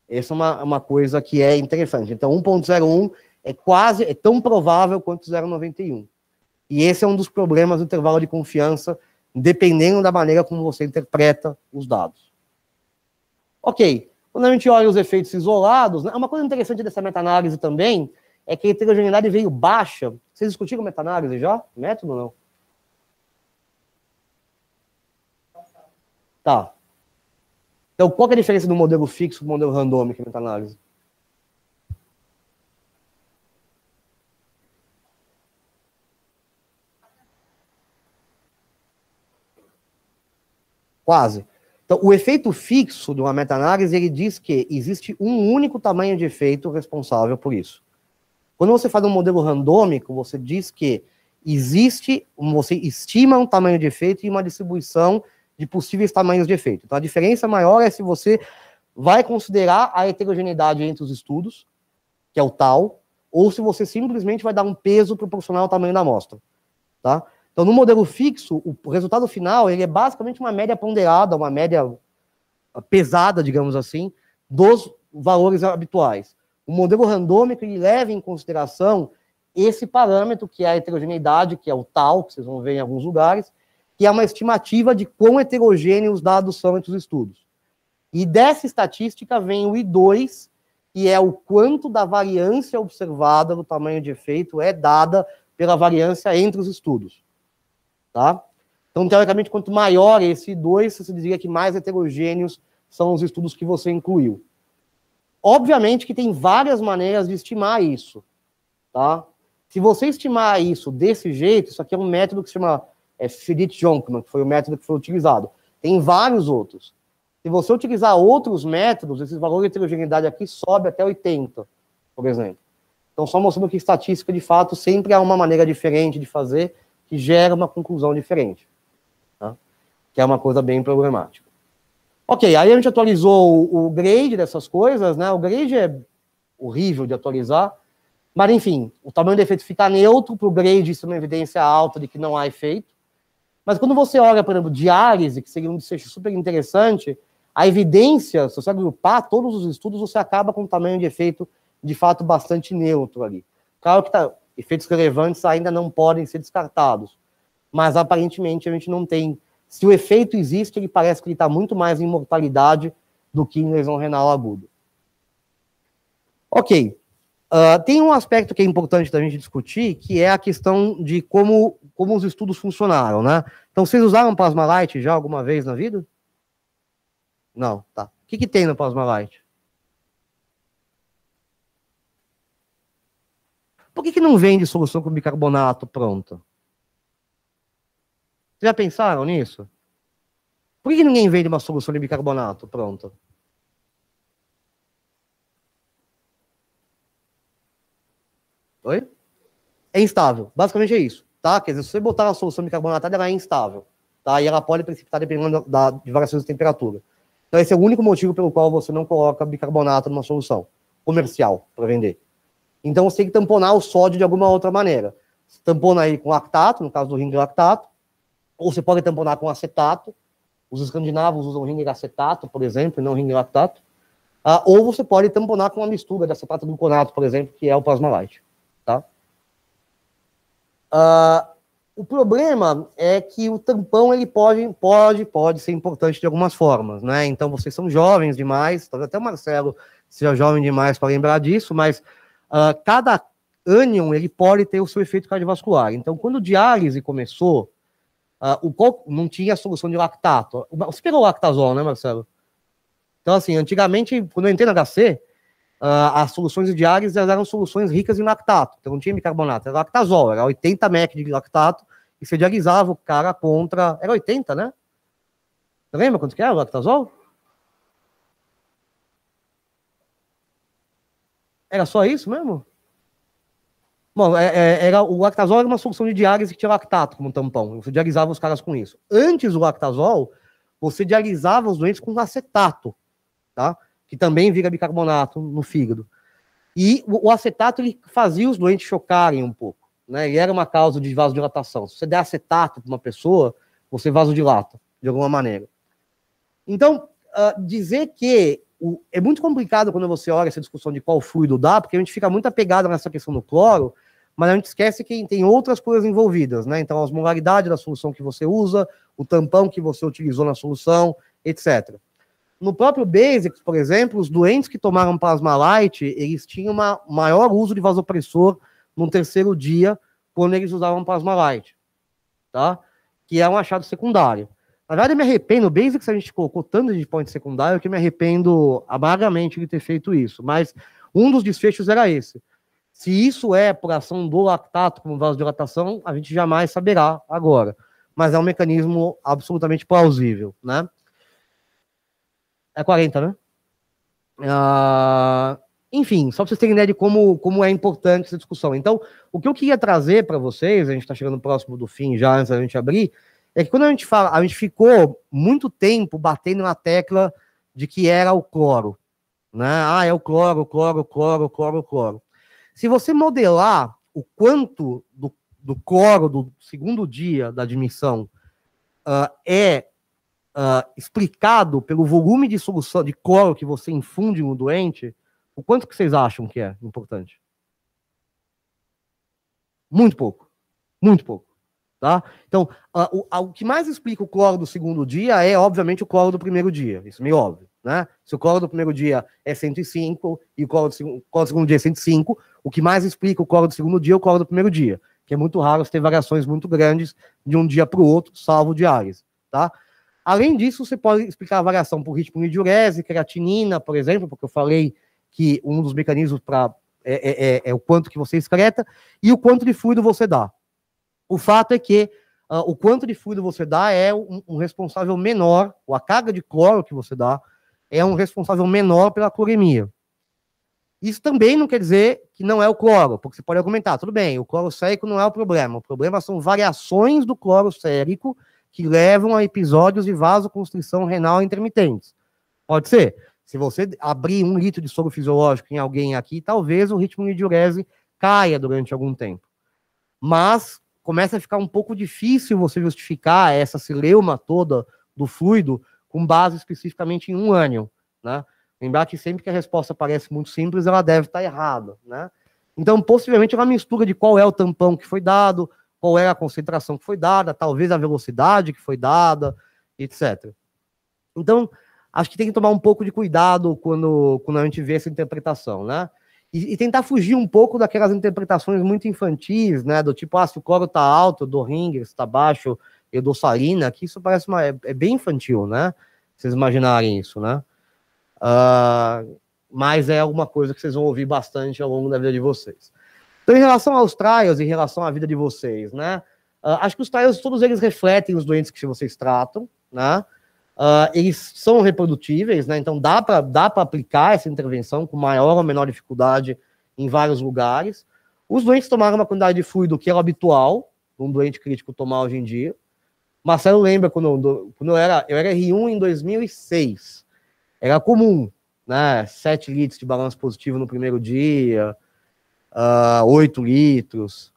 Essa é uma coisa que é interessante. Então, 1.01 é tão provável quanto 0.91. E esse é um dos problemas do intervalo de confiança, dependendo da maneira como você interpreta os dados. Ok. Quando a gente olha os efeitos isolados, né, uma coisa interessante dessa meta-análise também é que a heterogeneidade veio baixa. Vocês discutiram meta-análise já? Método ou não? Tá. Então, qual que é a diferença do modelo fixo do modelo randômico em meta-análise? Quase. Então, o efeito fixo de uma meta-análise, ele diz que existe um único tamanho de efeito responsável por isso. Quando você faz um modelo randômico, você diz que você estima um tamanho de efeito e uma distribuição de possíveis tamanhos de efeito. Então, a diferença maior é se você vai considerar a heterogeneidade entre os estudos, que é o tal, ou se você simplesmente vai dar um peso proporcional ao tamanho da amostra. Tá? Então, no modelo fixo, o resultado final ele é basicamente uma média ponderada, uma média pesada, digamos assim, dos valores habituais. O modelo randômico ele leva em consideração esse parâmetro, que é a heterogeneidade, que é o tal, que vocês vão ver em alguns lugares, que é uma estimativa de quão heterogêneos os dados são entre os estudos. E dessa estatística vem o I2, que é o quanto da variância observada no tamanho de efeito é dada pela variância entre os estudos. Tá? Então, teoricamente, quanto maior esse 2, você diria que mais heterogêneos são os estudos que você incluiu. Obviamente que tem várias maneiras de estimar isso. Tá? Se você estimar isso desse jeito, isso aqui é um método que se chama Friedrich-Jonkman, que foi o método que foi utilizado. Tem vários outros. Se você utilizar outros métodos, esse valor de heterogeneidade aqui sobe até 80, por exemplo. Então, só mostrando que estatística, de fato, sempre há uma maneira diferente de fazer, que gera uma conclusão diferente, tá? Que é uma coisa bem problemática. Ok, aí a gente atualizou o grade dessas coisas, né? O grade é horrível de atualizar, mas enfim, o tamanho do efeito fica neutro, para o grade isso é uma evidência alta de que não há efeito. Mas quando você olha, por exemplo, diálise, que seria um desfecho super interessante, a evidência, se você agrupar todos os estudos, você acaba com um tamanho de efeito, de fato, bastante neutro ali. Claro que efeitos relevantes ainda não podem ser descartados, mas aparentemente a gente não tem. Se o efeito existe, ele parece que ele está muito mais em mortalidade do que em lesão renal aguda. Ok. Tem um aspecto que é importante da gente discutir, que é a questão de como os estudos funcionaram, né? Então, vocês usaram Plasma Light já alguma vez na vida? Não, tá. O que tem no Plasma Light? Por que não vende solução com bicarbonato pronta? Vocês já pensaram nisso? Por que ninguém vende uma solução de bicarbonato pronta? Oi? É instável. Basicamente é isso. Tá? Quer dizer, se você botar uma solução bicarbonatada, ela é instável. Tá? E ela pode precipitar dependendo de variações de temperatura. Então esse é o único motivo pelo qual você não coloca bicarbonato numa solução comercial para vender. Então você tem que tamponar o sódio de alguma outra maneira. Você tampona aí com lactato, no caso do ring lactato, ou você pode tamponar com acetato. Os escandinavos usam ring acetato, por exemplo, e não ring lactato. Ou você pode tamponar com uma mistura de acetato gluconato, por exemplo, que é o Plasma-Lyte. Tá? O problema é que o tampão ele pode ser importante de algumas formas, né? Então vocês são jovens demais, talvez até o Marcelo seja jovem demais para lembrar disso, mas cada ânion ele pode ter o seu efeito cardiovascular. Então, quando a diálise começou, não tinha solução de lactato. Você pegou o lactazol, né, Marcelo? Então, assim, antigamente, quando eu entrei na HC, as soluções de diálise eram soluções ricas em lactato. Então, não tinha bicarbonato, era lactazol, era 80 mEq de lactato, e você dialisava o cara contra... Era 80, né? Você lembra quanto que era o lactazol? Era só isso mesmo? Bom, o lactazol era uma solução de diálise que tinha lactato como tampão. Você dialisava os caras com isso. Antes do lactazol, você dialisava os doentes com acetato, tá? Que também vira bicarbonato no fígado. E o acetato ele fazia os doentes chocarem um pouco, né? E era uma causa de vasodilatação. Se você der acetato para uma pessoa, você vasodilata, de alguma maneira. Então, dizer que é muito complicado quando você olha essa discussão de qual fluido dá, porque a gente fica muito apegado nessa questão do cloro, mas a gente esquece que tem outras coisas envolvidas, né? Então, a osmolaridade da solução que você usa, o tampão que você utilizou na solução, etc. No próprio Basics, por exemplo, os doentes que tomaram Plasma-Lyte, eles tinham maior uso de vasopressor no terceiro dia, quando eles usavam Plasma-Lyte, tá? Que é um achado secundário. Na verdade, eu me arrependo, o Basics a gente colocou tanto de point secundário que eu me arrependo amargamente de ter feito isso, mas um dos desfechos era esse. Se isso é por ação do lactato como vasodilatação, a gente jamais saberá agora, mas é um mecanismo absolutamente plausível, né? É 40, né? Enfim, só para vocês terem ideia de como é importante essa discussão. Então, o que eu queria trazer para vocês, a gente está chegando próximo do fim já, antes da gente abrir, é que quando a gente fala, a gente ficou muito tempo batendo na tecla de que era o cloro, né? É o cloro, cloro, cloro, cloro, cloro. Se você modelar o quanto do cloro do segundo dia da admissão explicado pelo volume de solução de cloro que você infunde no doente, o quanto que vocês acham que é importante? Muito pouco. Muito pouco. Tá? Então, o que mais explica o cloro do segundo dia é, obviamente, o cloro do primeiro dia. Isso é meio óbvio. Né? Se o cloro do primeiro dia é 105 e o cloro do segundo dia é 105, o que mais explica o cloro do segundo dia é o cloro do primeiro dia, que é muito raro você ter variações muito grandes de um dia para o outro, salvo diárias. Tá? Além disso, você pode explicar a variação por ritmo de diurese, creatinina, por exemplo, porque eu falei que um dos mecanismos é o quanto que você excreta e o quanto de fluido você dá. O fato é que o quanto de fluido você dá é um responsável menor, ou a carga de cloro que você dá é um responsável menor pela cloremia. Isso também não quer dizer que não é o cloro, porque você pode argumentar, tudo bem, o cloro sérico não é o problema são variações do cloro sérico que levam a episódios de vasoconstrição renal intermitentes. Pode ser. Se você abrir 1 litro de soro fisiológico em alguém aqui, talvez o ritmo de diurese caia durante algum tempo. Mas começa a ficar um pouco difícil você justificar essa celeuma toda do fluido com base especificamente em um ânion, né? Lembrar que sempre que a resposta parece muito simples, ela deve estar errada, né? Então, possivelmente, é uma mistura de qual é o tampão que foi dado, qual é a concentração que foi dada, talvez a velocidade que foi dada, etc. Então, acho que tem que tomar um pouco de cuidado quando a gente vê essa interpretação, né? E tentar fugir um pouco daquelas interpretações muito infantis, né? Do tipo, se o cloro tá alto, eu dou Ringer, se tá baixo, eu dou salina, que isso parece é bem infantil, né? Vocês imaginarem isso, né? Mas é alguma coisa que vocês vão ouvir bastante ao longo da vida de vocês. Então, em relação aos trials, em relação à vida de vocês, né? Acho que os trials, todos eles refletem os doentes que vocês tratam, né? Eles são reprodutíveis, né? Então dá para aplicar essa intervenção com maior ou menor dificuldade em vários lugares. Os doentes tomaram uma quantidade de fluido que é o habitual, um doente crítico tomar hoje em dia. Marcelo lembra quando eu era R1 em 2006, era comum, né? 7 litros de balanço positivo no primeiro dia. 8 litros.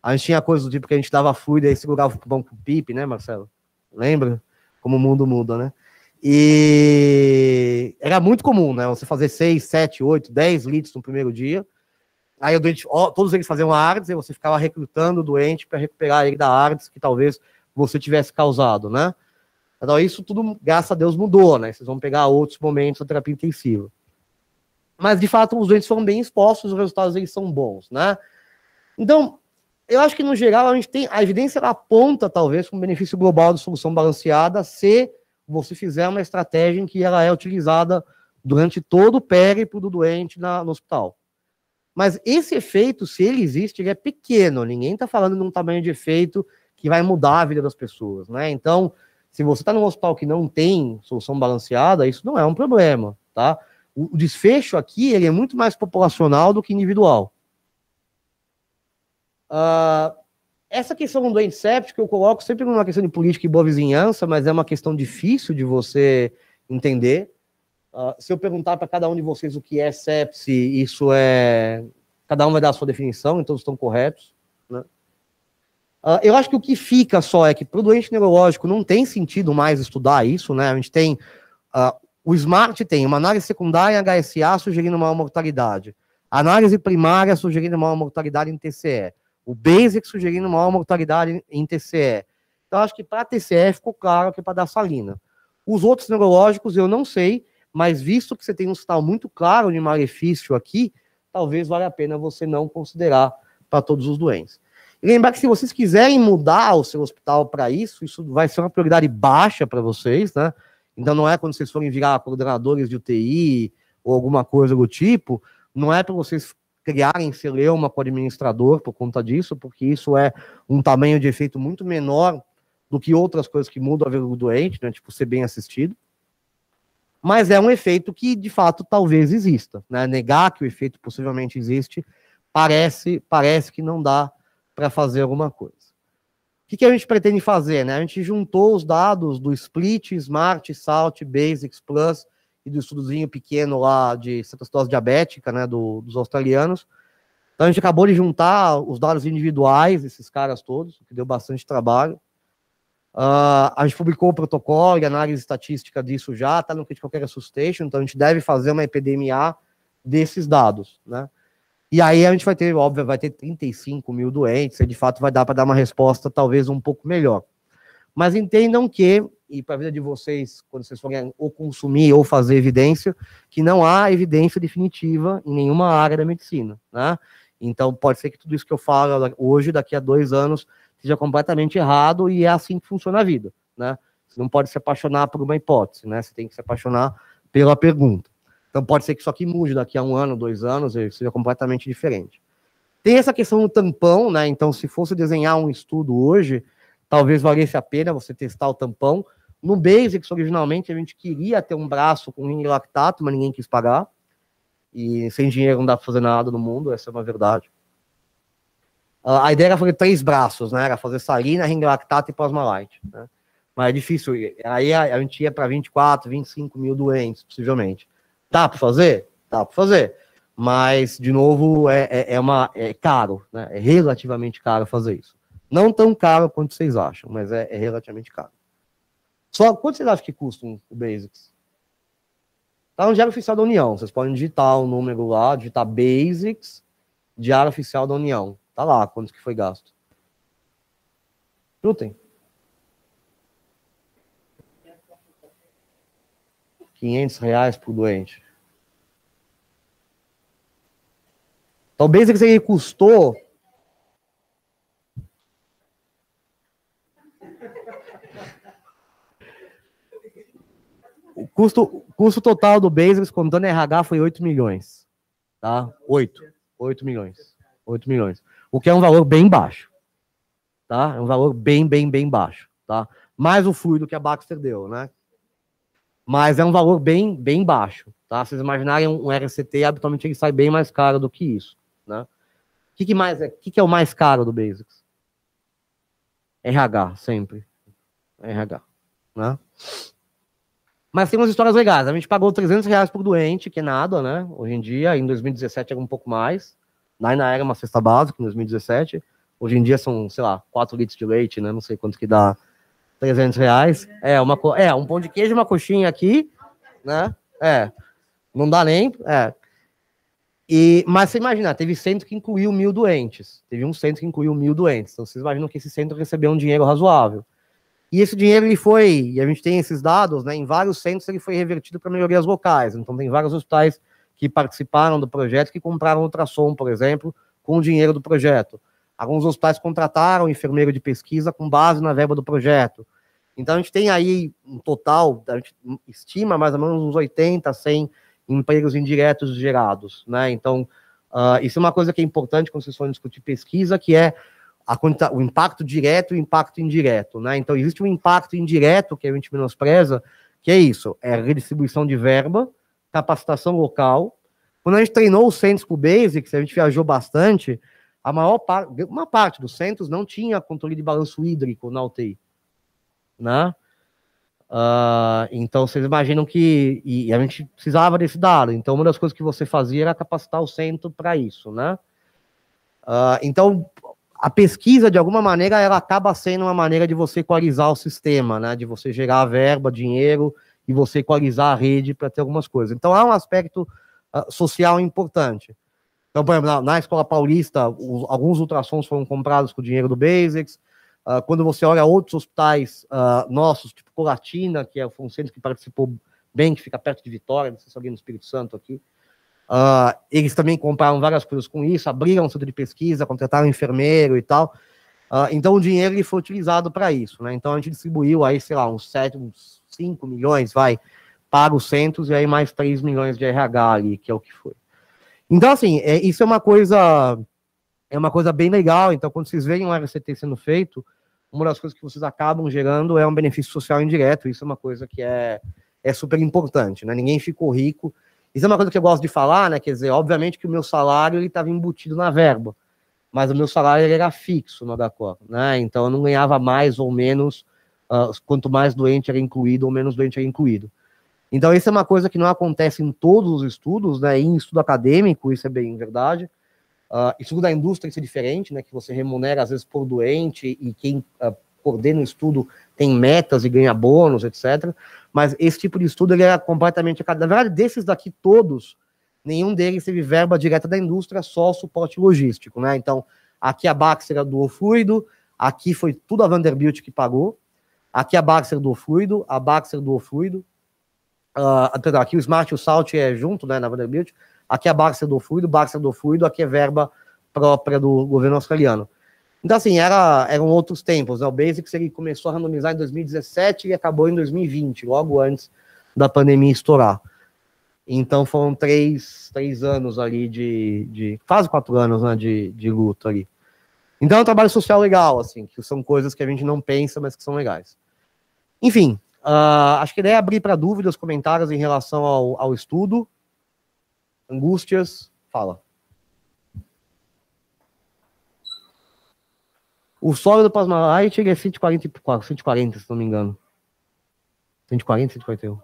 A gente tinha coisa do tipo que a gente dava fluido e segurava o pulmão com o PIP, né, Marcelo? Lembra? Como o mundo muda, né? E era muito comum, né? Você fazer 6, 7, 8, 10 litros no primeiro dia. Aí o doente, todos eles faziam ARDS e você ficava recrutando o doente para recuperar ele da ARDS que talvez você tivesse causado, né? Então isso tudo, graças a Deus, mudou, né? Vocês vão pegar outros momentos da terapia intensiva. Mas, de fato, os doentes foram bem expostos, os resultados eles são bons, né? Então, eu acho que, no geral, a evidência ela aponta, talvez, para um benefício global de solução balanceada se você fizer uma estratégia em que ela é utilizada durante todo o périplo do doente no hospital. Mas esse efeito, se ele existe, ele é pequeno. Ninguém está falando de um tamanho de efeito que vai mudar a vida das pessoas, né? Então, se você está num hospital que não tem solução balanceada, isso não é um problema, tá? O desfecho aqui, ele é muito mais populacional do que individual. Essa questão do doente séptico eu coloco sempre numa questão de política e boa vizinhança, mas é uma questão difícil de você entender. Se eu perguntar para cada um de vocês o que é sepse, isso é... Cada um vai dar a sua definição, então estão corretos, né? Eu acho que o que fica só é que para o doente neurológico não tem sentido mais estudar isso, né? A gente tem... o SMART tem uma análise secundária em HSA sugerindo maior mortalidade. A análise primária sugerindo maior mortalidade em TCE. O BASIC sugerindo maior mortalidade em TCE. Então, acho que para TCE ficou claro que é para dar salina. Os outros neurológicos eu não sei, mas visto que você tem um sinal muito claro de malefício aqui, talvez valha a pena você não considerar para todos os doentes. E lembrar que se vocês quiserem mudar o seu hospital para isso vai ser uma prioridade baixa para vocês, né? Então não é quando vocês forem virar coordenadores de UTI ou alguma coisa do tipo, não é para vocês criarem celeuma com o administrador por conta disso, porque isso é um tamanho de efeito muito menor do que outras coisas que mudam a vida do doente, né? Tipo ser bem assistido. Mas é um efeito que, de fato, talvez exista, né? Negar que o efeito possivelmente existe, parece que não dá para fazer alguma coisa. O que a gente pretende fazer, né? A gente juntou os dados do Split, Smart, Salt, Basics, Plus e do estudozinho pequeno lá de cetocitose diabética, né, dos australianos. Então a gente acabou de juntar os dados individuais, esses caras todos, que deu bastante trabalho. A gente publicou o protocolo e análise estatística disso já, está no Critical Care Association, então a gente deve fazer uma epidemia desses dados, né? E aí a gente vai ter, óbvio, vai ter 35 mil doentes, e de fato vai dar para dar uma resposta talvez um pouco melhor. Mas entendam que, e para a vida de vocês, quando vocês forem ou consumir ou fazer evidência, que não há evidência definitiva em nenhuma área da medicina, né? Então pode ser que tudo isso que eu falo hoje, daqui a 2 anos, seja completamente errado, e é assim que funciona a vida, né? Você não pode se apaixonar por uma hipótese, né? Você tem que se apaixonar pela pergunta. Então pode ser que isso aqui mude daqui a 1 ano, 2 anos, e seja completamente diferente. Tem essa questão do tampão, né? Então, se fosse desenhar um estudo hoje, talvez valesse a pena você testar o tampão. No Basics, originalmente, a gente queria ter um braço com ringue lactato, mas ninguém quis pagar. E sem dinheiro não dá para fazer nada no mundo, essa é uma verdade. A ideia era fazer 3 braços, né? Era fazer salina, ringue lactato e plasma light, né? Mas é difícil. Aí a gente ia para 24, 25 mil doentes, possivelmente. Dá para fazer? Dá para fazer. Mas, de novo, é caro, né? É relativamente caro fazer isso. Não tão caro quanto vocês acham, mas é relativamente caro. Só quanto vocês acham que custa o Basics? Tá no Diário Oficial da União. Vocês podem digitar o número lá, digitar Basics, Diário Oficial da União. Tá lá, quanto que foi gasto. Chutem. 500 reais por doente. Então, o Basics ele custou... O custo total do Basics, contando RH, foi 8 milhões. Tá? 8 milhões. 8 milhões. O que é um valor bem baixo. Tá? É um valor bem baixo. Tá? Mais o fluido que a Baxter deu, né? Mas é um valor bem baixo. Tá? Se vocês imaginarem um RCT, habitualmente ele sai bem mais caro do que isso. Né? O que é o mais caro do Basics? RH, sempre. RH. Né? Mas tem umas histórias legais. A gente pagou 300 reais por doente, que é nada, né? Hoje em dia, em 2017 era um pouco mais. ainda era uma cesta básica em 2017. Hoje em dia são, sei lá, 4 litros de leite, né? Não sei quanto que dá, R$300. Um pão de queijo, uma coxinha aqui, né? Não dá nem. Mas você imagina, teve centro que incluiu 1.000 doentes. Teve um centro que incluiu 1.000 doentes. Então vocês imaginam que esse centro recebeu um dinheiro razoável. E esse dinheiro, ele foi, e a gente tem esses dados, né? Em vários centros ele foi revertido para melhorias locais. Então tem vários hospitais que participaram do projeto, que compraram ultrassom, por exemplo, com o dinheiro do projeto. Alguns hospitais contrataram enfermeiro de pesquisa com base na verba do projeto. Então a gente tem aí um total, a gente estima mais ou menos uns 80, 100 empregos indiretos gerados, né? Então, isso é uma coisa que é importante quando vocês forem discutir pesquisa, que é o impacto direto e o impacto indireto, né? Então, existe um impacto indireto que a gente menospreza, que é isso, é a redistribuição de verba, capacitação local. Quando a gente treinou os centros para o Basics, a gente viajou bastante, uma parte dos centros não tinha controle de balanço hídrico na UTI, né? Então, vocês imaginam que e a gente precisava desse dado. Então, uma das coisas que você fazia era capacitar o centro para isso, né? Então, a pesquisa, de alguma maneira, ela acaba sendo uma maneira de você equalizar o sistema, né? De você gerar verba, dinheiro, e você equalizar a rede para ter algumas coisas. Então, há um aspecto social importante. Então, por exemplo, na Escola Paulista, alguns ultrassons foram comprados com o dinheiro do Basics. Quando você olha outros hospitais nossos, tipo Colatina, que foi um centro que participou bem, que fica perto de Vitória, não sei se alguém no Espírito Santo aqui, eles também compraram várias coisas com isso, abriram um centro de pesquisa, contrataram um enfermeiro e tal. Então o dinheiro ele foi utilizado para isso, né? Então a gente distribuiu aí, sei lá, uns 5 milhões, para os centros, e aí mais 3 milhões de RH ali, que é o que foi. Então, assim, isso é uma coisa bem legal. Então, quando vocês veem um RCT sendo feito, uma das coisas que vocês acabam gerando é um benefício social indireto. Isso é uma coisa que é super importante, né? Ninguém ficou rico. Isso é uma coisa que eu gosto de falar, né? Quer dizer, obviamente que o meu salário estava embutido na verba, mas o meu salário ele era fixo no HCOR, né? Então, eu não ganhava mais ou menos, quanto mais doente era incluído ou menos doente era incluído. Então, isso é uma coisa que não acontece em todos os estudos, né? Em estudo acadêmico, isso é bem verdade. Estudo da indústria, isso é diferente, né? Que você remunera, às vezes, por doente, e quem coordena o estudo tem metas e ganha bônus, etc. Mas esse tipo de estudo, ele é completamente... Na verdade, desses daqui todos, nenhum deles teve verba direta da indústria, só o suporte logístico, né? Então, aqui a Baxter doou fluido, aqui foi tudo a Vanderbilt que pagou, aqui a Baxter doou fluido, a Baxter doou fluido, aqui o Smart e o Salt é junto, né, na Vanderbilt. Aqui é a Baxter do Fluido, aqui é verba própria do governo australiano. Então, assim, eram outros tempos, né? O Basics ele começou a randomizar em 2017 e acabou em 2020, logo antes da pandemia estourar. Então, foram três anos ali quase 4 anos, né, de luta ali. Então, é um trabalho social legal, assim, que são coisas que a gente não pensa, mas que são legais. Enfim, acho que a ideia é abrir para dúvidas, comentários em relação ao estudo. Angústias, fala. O sólido plasmalite ele é 140, se não me engano. 140, 141.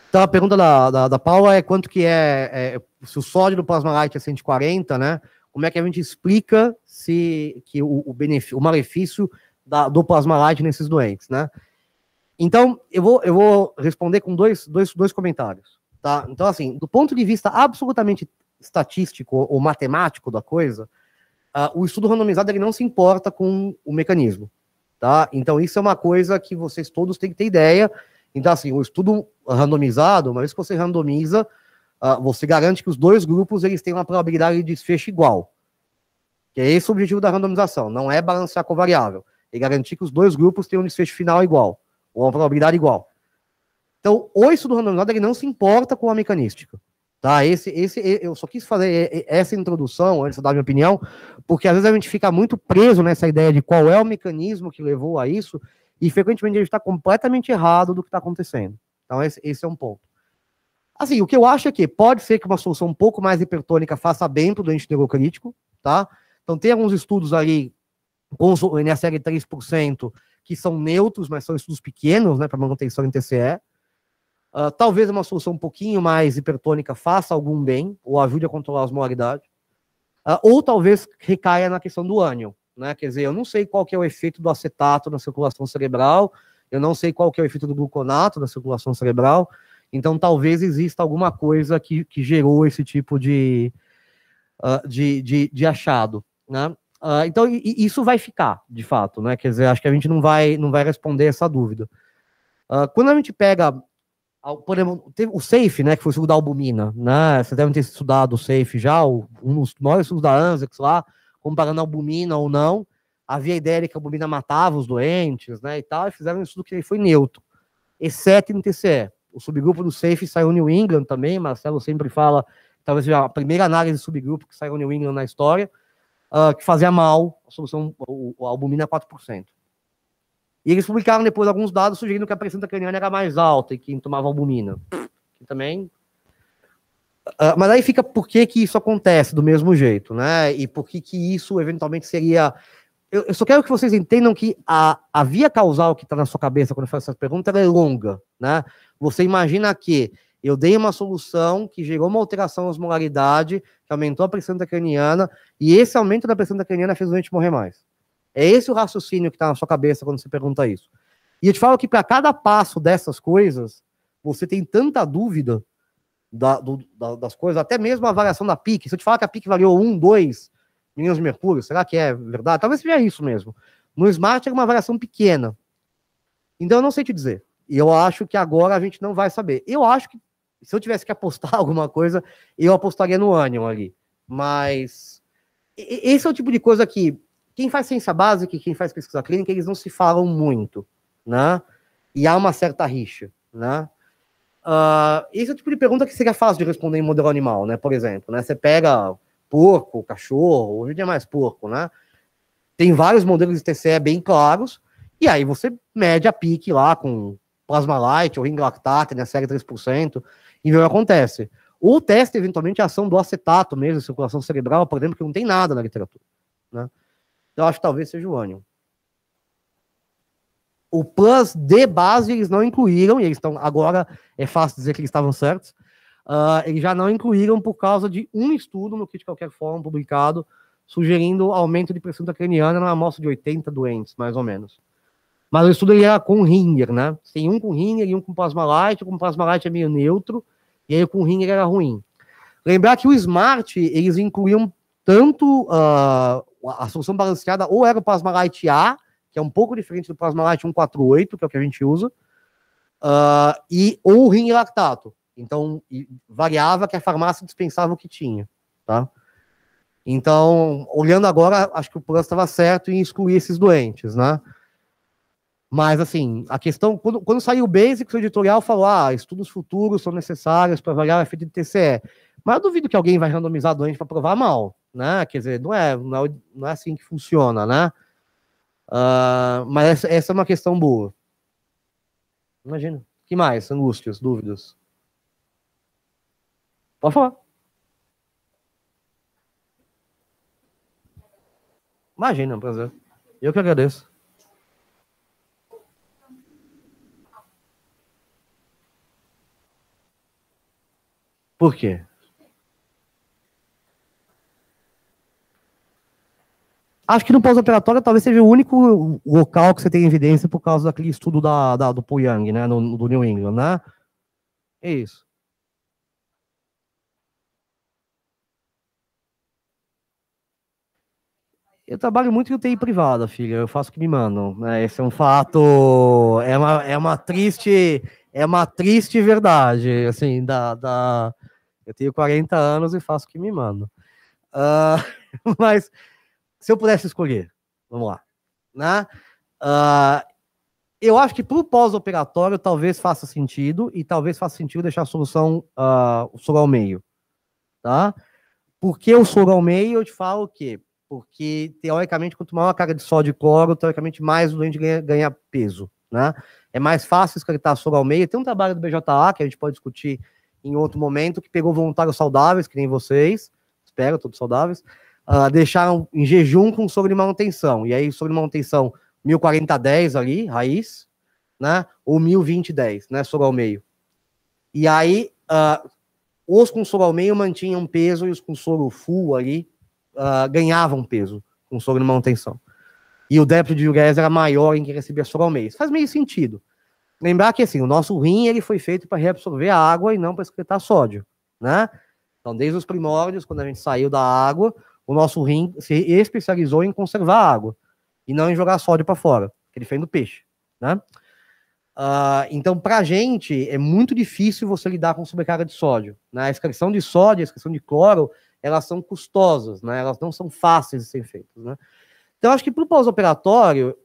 Então, a pergunta da Paula é quanto que se o sólido plasmalite é 140, né? Como é que a gente explica que o malefício do plasmalite nesses doentes, né? Então, eu vou responder com dois comentários, tá? Então, assim, do ponto de vista absolutamente estatístico ou matemático da coisa, o estudo randomizado ele não se importa com o mecanismo, tá? Então, isso é uma coisa que vocês todos têm que ter ideia. Então, assim, o estudo randomizado, uma vez que você randomiza, você garante que os dois grupos eles têm uma probabilidade de desfecho igual. Que é esse o objetivo da randomização, não é balancear com variável, é garantir que os dois grupos tenham um desfecho final igual, ou uma probabilidade igual. Então, o estudo randomizado ele não se importa com a mecanística. Tá? Eu só quis fazer essa introdução, antes de dar a minha opinião, porque às vezes a gente fica muito preso nessa ideia de qual é o mecanismo que levou a isso, e frequentemente a gente está completamente errado do que está acontecendo. Então, esse é um ponto. Assim, o que eu acho é que pode ser que uma solução um pouco mais hipertônica faça bem para o doente neurocrítico, tá? Então, tem alguns estudos ali com o NSL 3%, que são neutros, mas são estudos pequenos, né, para manutenção em TCE. Talvez uma solução um pouquinho mais hipertônica faça algum bem, ou ajude a controlar a osmolaridade. Ou talvez recaia na questão do ânion, né? Quer dizer, eu não sei qual que é o efeito do acetato na circulação cerebral, eu não sei qual que é o efeito do gluconato na circulação cerebral, então talvez exista alguma coisa que gerou esse tipo de achado, né? Então, isso vai ficar, de fato, né? Quer dizer, acho que a gente não vai responder essa dúvida. Quando a gente pega, por exemplo, o SAFE, né, que foi o estudo da albumina, né? Vocês devem ter estudado o SAFE já, um dos maiores estudos da ANZEX lá, comparando a albumina ou não. Havia a ideia de que a albumina matava os doentes, né, e tal, e fizeram um estudo que ele foi neutro, exceto no TCE. O subgrupo do SAFE saiu no New England também, Marcelo sempre fala, talvez seja a primeira análise de subgrupo que saiu no New England na história, que fazia mal a solução, a albumina 4%. E eles publicaram depois alguns dados sugerindo que a pressão intracraniana era mais alta e quem tomava albumina. Que também... mas aí fica por que isso acontece do mesmo jeito, né? E por que isso eventualmente seria... Eu só quero que vocês entendam que a via causal que está na sua cabeça quando eu faço essa pergunta ela é longa, né? Você imagina que eu dei uma solução que gerou uma alteração na osmolaridade, que aumentou a pressão intracraniana, e esse aumento da pressão intracraniana fez o doente morrer mais. É esse o raciocínio que está na sua cabeça quando você pergunta isso. E eu te falo que para cada passo dessas coisas, você tem tanta dúvida das coisas, até mesmo a variação da PIC. Se eu te falar que a PIC variou 1, 2 milhões de mercúrio, será que é verdade? Talvez seja isso mesmo. No Smart é uma variação pequena. Então eu não sei te dizer. E eu acho que agora a gente não vai saber. Eu acho que se eu tivesse que apostar alguma coisa, eu apostaria no ânion ali. Mas esse é o tipo de coisa que quem faz ciência básica e quem faz pesquisa clínica, eles não se falam muito, né? E há uma certa rixa, né? Esse é o tipo de pergunta que seria fácil de responder em modelo animal, né? Por exemplo, né? Você pega porco, cachorro, hoje em dia é mais porco, né? Tem vários modelos de TCE bem claros, e aí você mede a PIC lá com plasma light ou ring lactate, né? Série 3%, e vê o que acontece. Ou testa, eventualmente, a ação do acetato mesmo, em circulação cerebral, por exemplo, que não tem nada na literatura, né? Eu acho que talvez seja o ânion. O plus de base eles não incluíram, e eles estão agora, é fácil dizer que eles estavam certos, eles já não incluíram por causa de um estudo no Critical Care Forum publicado, sugerindo aumento de pressão intracraniana numa amostra de 80 doentes, mais ou menos. Mas o estudo ele era com Ringer, né? Tem um com Ringer e um com plasma light, com plasma light é meio neutro, e aí com Ringer era ruim. Lembrar que o Smart, eles incluíam tanto a solução balanceada, ou era o plasma light A, que é um pouco diferente do plasma light 148, que é o que a gente usa, ou o ring lactato. Então, variava que a farmácia dispensava o que tinha, tá? Então, olhando agora, acho que o plano estava certo em excluir esses doentes, né? Mas, assim, a questão, quando saiu o Basics, o editorial falou, estudos futuros são necessários para avaliar o efeito de TCE. Mas eu duvido que alguém vai randomizar doente para provar mal, né? Quer dizer, não é assim que funciona, né? Mas essa é uma questão boa. Imagina. O que mais? Angústias, dúvidas? Pode falar. Imagina, é um prazer. Eu que agradeço. Por quê? Acho que no pós-operatório talvez seja o único local que você tem evidência por causa daquele estudo do Paul Young, né, do New England, né? É isso. Eu trabalho muito em UTI privada, filha. Eu faço o que me mandam, né? Esse é um fato, é uma triste verdade, assim, eu tenho 40 anos e faço o que me mandam. Mas se eu pudesse escolher, vamos lá, né? Eu acho que para o pós-operatório talvez faça sentido, e talvez faça sentido deixar a solução, o soro ao meio, tá? Por que o soro ao meio? Eu te falo o quê? Porque, teoricamente, quanto maior a carga de sódio e cloro, teoricamente, mais o doente ganha peso, né? É mais fácil excretar soro ao meio. Tem um trabalho do BJA, que a gente pode discutir em outro momento, que pegou voluntários saudáveis, que nem vocês, espero, todos saudáveis, deixaram em jejum com soro de manutenção. E aí, soro de manutenção 1040-10 ali, raiz, né? Ou 1020-10, né? Soro ao meio. E aí, os com soro ao meio mantinham peso e os com soro full ali ganhavam peso com soro de manutenção. E o débito de diurese era maior em quem recebia soro ao meio. Isso faz meio sentido. Lembrar que, assim, o nosso rim, ele foi feito para reabsorver a água e não para excretar sódio, né? Então, desde os primórdios, quando a gente saiu da água, o nosso rim se especializou em conservar a água e não em jogar sódio para fora, que ele fez do peixe, né? Então, para a gente, é muito difícil você lidar com sobrecarga de sódio, né? A excreção de sódio, a excreção de cloro, elas são custosas, né? Elas não são fáceis de serem feitas, né? Então, acho que para o pós-operatório,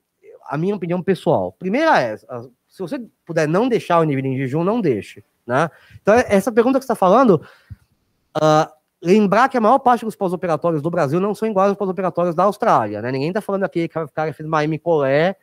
a minha opinião pessoal, primeira é, se você puder não deixar o indivíduo em jejum, não deixe, né? Então, essa pergunta que você está falando, lembrar que a maior parte dos pós-operatórios do Brasil não são iguais aos pós-operatórios da Austrália, né? Ninguém está falando aqui que vai ficar fazendo uma hemicolé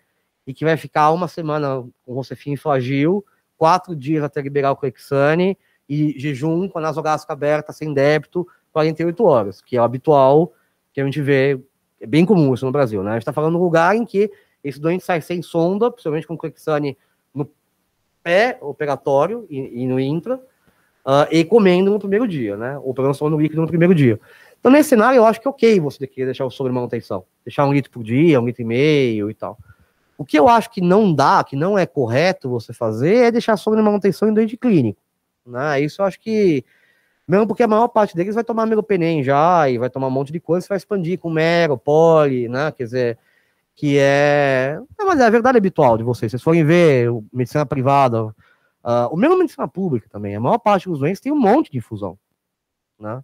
e que vai ficar uma semana com Rocefin e Flagyl, 4 dias até liberar o Clexane e jejum com a nasogástrica aberta, sem débito, 48 horas, que é o habitual que a gente vê, é bem comum isso no Brasil, né? A gente está falando de um lugar em que esse doente sai sem sonda, principalmente com Clexane no pré-operatório e no intra, e comendo no primeiro dia, né? Ou pelo menos no líquido no primeiro dia. Então, nesse cenário, eu acho que é ok você querer deixar o soro de manutenção. Deixar 1 litro por dia, 1,5 litro e tal. O que eu acho que não dá, que não é correto você fazer, é deixar soro de manutenção em doente clínico, né? Isso eu acho que, mesmo porque a maior parte deles vai tomar meropenem já, e vai tomar um monte de coisa, você vai expandir com mero, poli, né? Quer dizer, que mas é a verdade habitual de vocês. Vocês forem ver medicina privada, o mesmo medicina pública também, a maior parte dos doentes tem um monte de infusão, né?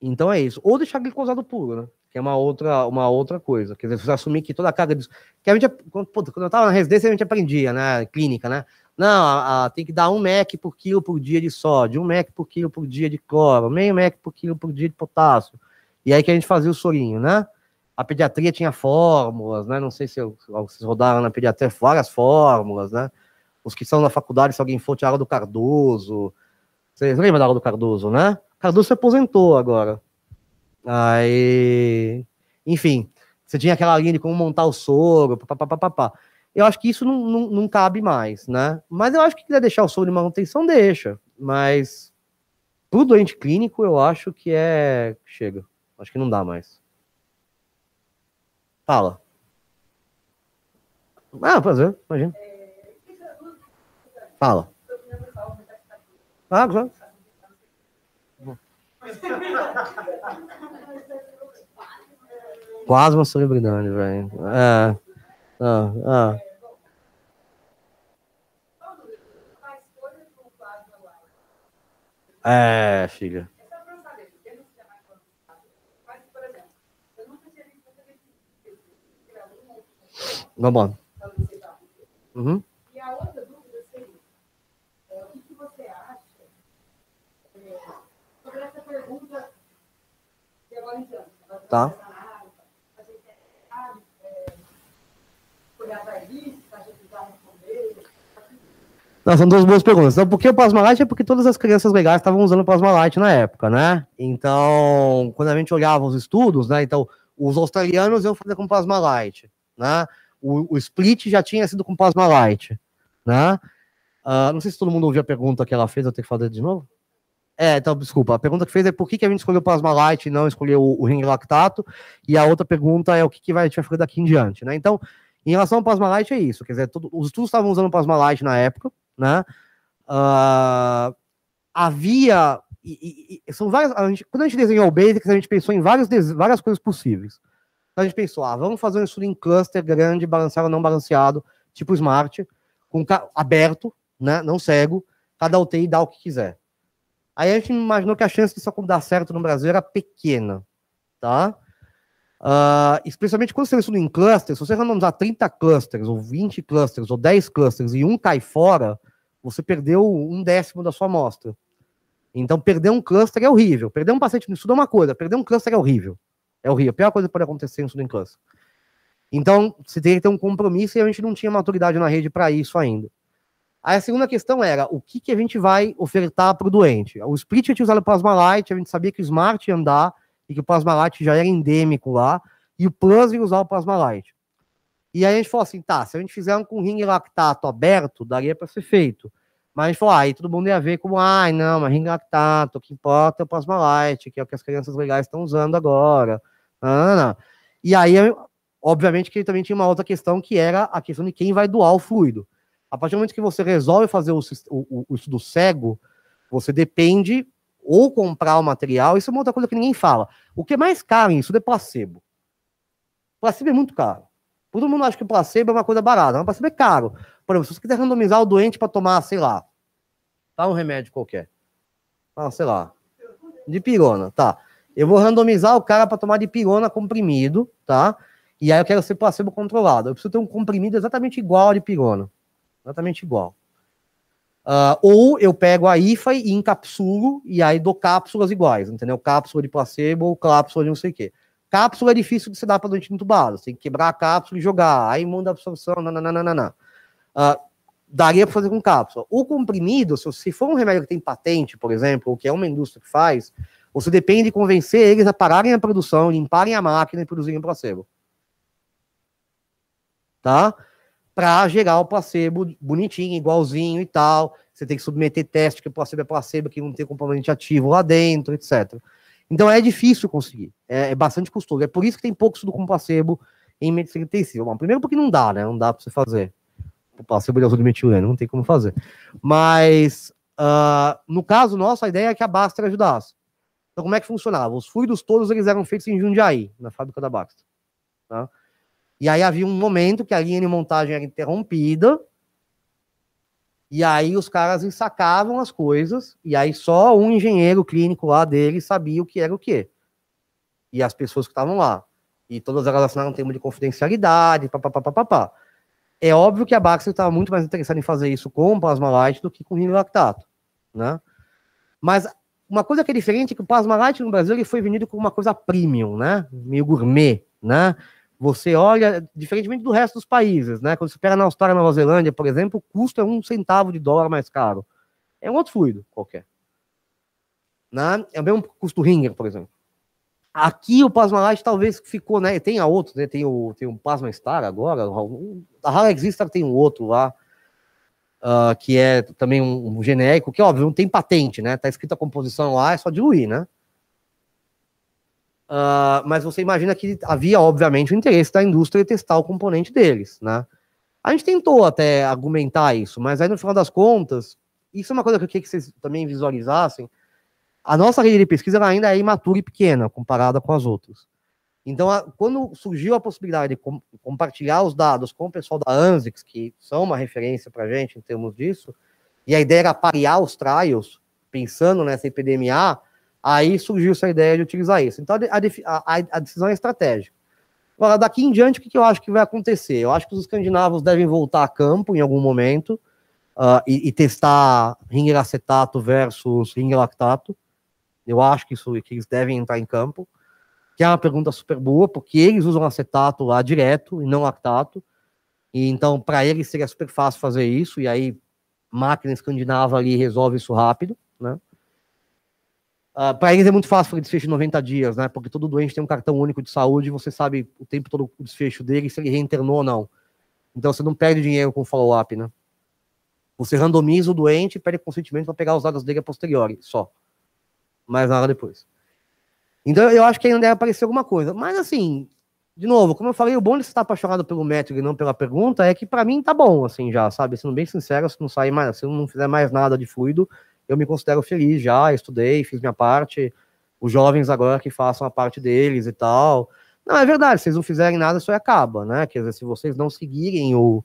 Então é isso. Ou deixar glicosado puro, né? Que é uma outra coisa. Quer dizer, você assumir que toda a carga... Que a gente, quando eu estava na residência, a gente aprendia, né? Clínica, né? Não, tem que dar 1 mEq por quilo por dia de sódio, 1 mEq por quilo por dia de cloro, meio mEq por quilo por dia de potássio. E aí que a gente fazia o sorinho, né? A pediatria tinha fórmulas, né? Não sei se vocês rodaram na pediatria, várias fórmulas, né? Os que são na faculdade, se alguém for, tinha a aula do Cardoso. Vocês lembram da aula do Cardoso, né? Cardoso se aposentou agora. Aí, enfim, você tinha aquela linha de como montar o soro, papapá. Eu acho que isso não cabe mais, né? Mas eu acho que quiser deixar o soro de manutenção, deixa. Mas pro doente clínico, eu acho que chega. Acho que não dá mais. Fala. Prazer, imagina. Fala. Claro. Quase uma celebridade, velho. Filha. Vamos lá. Uhum. E a outra dúvida seria, o que você acha sobre essa pergunta de agora em diante? Tá. Não, são 2 boas perguntas. Então, por que o Plasma Light? É porque todas as crianças legais estavam usando o Plasma Light na época, né? Então, quando a gente olhava os estudos, né? Então, os australianos iam fazer com Plasma Light, né? O split já tinha sido com Plasma Light, né? Não sei se todo mundo ouviu a pergunta que ela fez, eu tenho que fazer de novo? Então, desculpa. A pergunta que fez é por que a gente escolheu o Plasma Light e não escolheu o ring lactato, e a outra pergunta é o que a gente vai fazer daqui em diante, né? Então, em relação ao Plasma Light é isso, quer dizer, os estudos estavam usando o Plasma Light na época, né? Havia... são várias, quando a gente desenhou o Basics, a gente pensou em várias coisas possíveis. Então a gente pensou, vamos fazer um estudo em cluster grande, balanceado ou não balanceado, tipo Smart, aberto, né? Não cego, cada UTI dá o que quiser. Aí a gente imaginou que a chance disso dar certo no Brasil era pequena, tá? Especialmente quando você estuda em clusters, se você randomizar 30 clusters, ou 20 clusters, ou 10 clusters, e um cai fora, você perdeu 1/10 da sua amostra. Então, perder um cluster é horrível. Perder um paciente no estudo é uma coisa, perder um cluster é horrível. É horrível. A pior coisa que pode acontecer no estudo em cluster. Então, você tem que ter um compromisso, e a gente não tinha maturidade na rede para isso ainda. Aí a segunda questão era, o que a gente vai ofertar para o doente? O split a gente usava o Plasma Light, a gente sabia que o Smart ia andar, e que o Plasma Light já era endêmico lá, e o Plus ia usar o Plasma Light. E aí a gente falou assim, tá, se a gente fizer um com ring lactato aberto, daria para ser feito. Mas a gente falou, aí todo mundo ia ver como, ai, não, mas ring lactato, o que importa é o Plasma Light, que é o que as crianças legais estão usando agora. Não. E aí, obviamente, que ele também tinha uma outra questão, que era a questão de quem vai doar o fluido. A partir do momento que você resolve fazer o estudo cego, você depende ou comprar o material, isso é uma outra coisa que ninguém fala. O que é mais caro nisso é placebo. Placebo é muito caro. Todo mundo acha que o placebo é uma coisa barata, mas o placebo é caro. Por exemplo, se você quiser randomizar o doente para tomar, sei lá, tá um remédio qualquer. Sei lá, dipirona, tá. Eu vou randomizar o cara para tomar dipirona comprimido, tá? E aí eu quero ser placebo controlado. Eu preciso ter um comprimido exatamente igual a dipirona. Exatamente igual. Ou eu pego a IFA e encapsulo, e aí dou cápsulas iguais, entendeu? Cápsula de placebo ou cápsula de não sei o quê. Cápsula é difícil de se dar para doente entubado. Você tem que quebrar a cápsula e jogar. Aí muda a absorção, nananana. Daria para fazer com cápsula. O comprimido, se for um remédio que tem patente, por exemplo, ou que é uma indústria que faz, você depende de convencer eles a pararem a produção, limparem a máquina e produzirem placebo. Tá? Para gerar o placebo bonitinho, igualzinho e tal. Você tem que submeter teste que o placebo é placebo, que não tem componente ativo lá dentro, etc. Então é difícil conseguir. É bastante custoso. É por isso que tem pouco estudo com placebo em medicina intensiva. Bom, primeiro porque não dá, né? Não dá para você fazer. O placebo de azul-metileno, não tem como fazer. Mas, no caso nosso, a ideia é que a Baxter ajudasse. Então, como é que funcionava? Os fluidos todos eles eram feitos em Jundiaí, na fábrica da Baxter. Tá? E aí havia um momento que a linha de montagem era interrompida, e aí os caras ensacavam as coisas, e aí só um engenheiro clínico lá dele sabia o que era o quê. E as pessoas que estavam lá. E todas elas assinaram um termo de confidencialidade, papapá. É óbvio que a Baxter estava muito mais interessada em fazer isso com Plasma Light do que com ring lactato, né? Mas uma coisa que é diferente é que o Plasma Light no Brasil ele foi vendido como uma coisa premium, né? Meio gourmet, né? Você olha, diferentemente do resto dos países, né? Quando você pega na Austrália e Nova Zelândia, por exemplo, o custo é $0,01 mais caro. É um outro fluido qualquer. Né? É o mesmo custo do Ringer, por exemplo. Aqui o Plasma Light talvez ficou, né? Tem a outro, né? Tem o Plasma Star agora. A Hala Existar tem um outro lá, que é também um genérico, que óbvio, não tem patente, né? Tá escrito a composição lá, é só diluir, né? Mas você imagina que havia, obviamente, o interesse da indústria em testar o componente deles, né? A gente tentou até argumentar isso, mas aí no final das contas, isso é uma coisa que eu queria que vocês também visualizassem. A nossa rede de pesquisa ela ainda é imatura e pequena, comparada com as outras. Então, quando surgiu a possibilidade de compartilhar os dados com o pessoal da ANSICS, que são uma referência para a gente em termos disso, e a ideia era parear os trials, pensando nessa epidemia, aí surgiu essa ideia de utilizar isso. Então, a decisão é estratégica. Agora, daqui em diante, o que eu acho que vai acontecer? Eu acho que os escandinavos devem voltar a campo em algum momento e testar ring acetato versus ring lactato. Eu acho que eles devem entrar em campo, que é uma pergunta super boa, porque eles usam acetato lá direto e não lactato, e então para eles seria super fácil fazer isso, e aí máquina escandinava ali resolve isso rápido, né? Para eles é muito fácil fazer desfecho em 90 dias, né? Porque todo doente tem um cartão único de saúde e você sabe o tempo todo o desfecho dele, se ele reinternou ou não. Então você não perde dinheiro com follow-up, né? Você randomiza o doente e pede consentimento para pegar os dados dele a posteriori, só. Mais nada depois. Então eu acho que ainda deve aparecer alguma coisa. Mas assim, de novo, como eu falei, o bom de você estar apaixonado pelo método e não pela pergunta é que para mim tá bom, assim, já, sabe? Sendo bem sincero, se não sair mais, se eu não fizer mais nada de fluido, eu me considero feliz já, estudei, fiz minha parte, os jovens agora que façam a parte deles e tal. Não, é verdade, se vocês não fizerem nada, isso aí acaba, né? Quer dizer, se vocês não seguirem o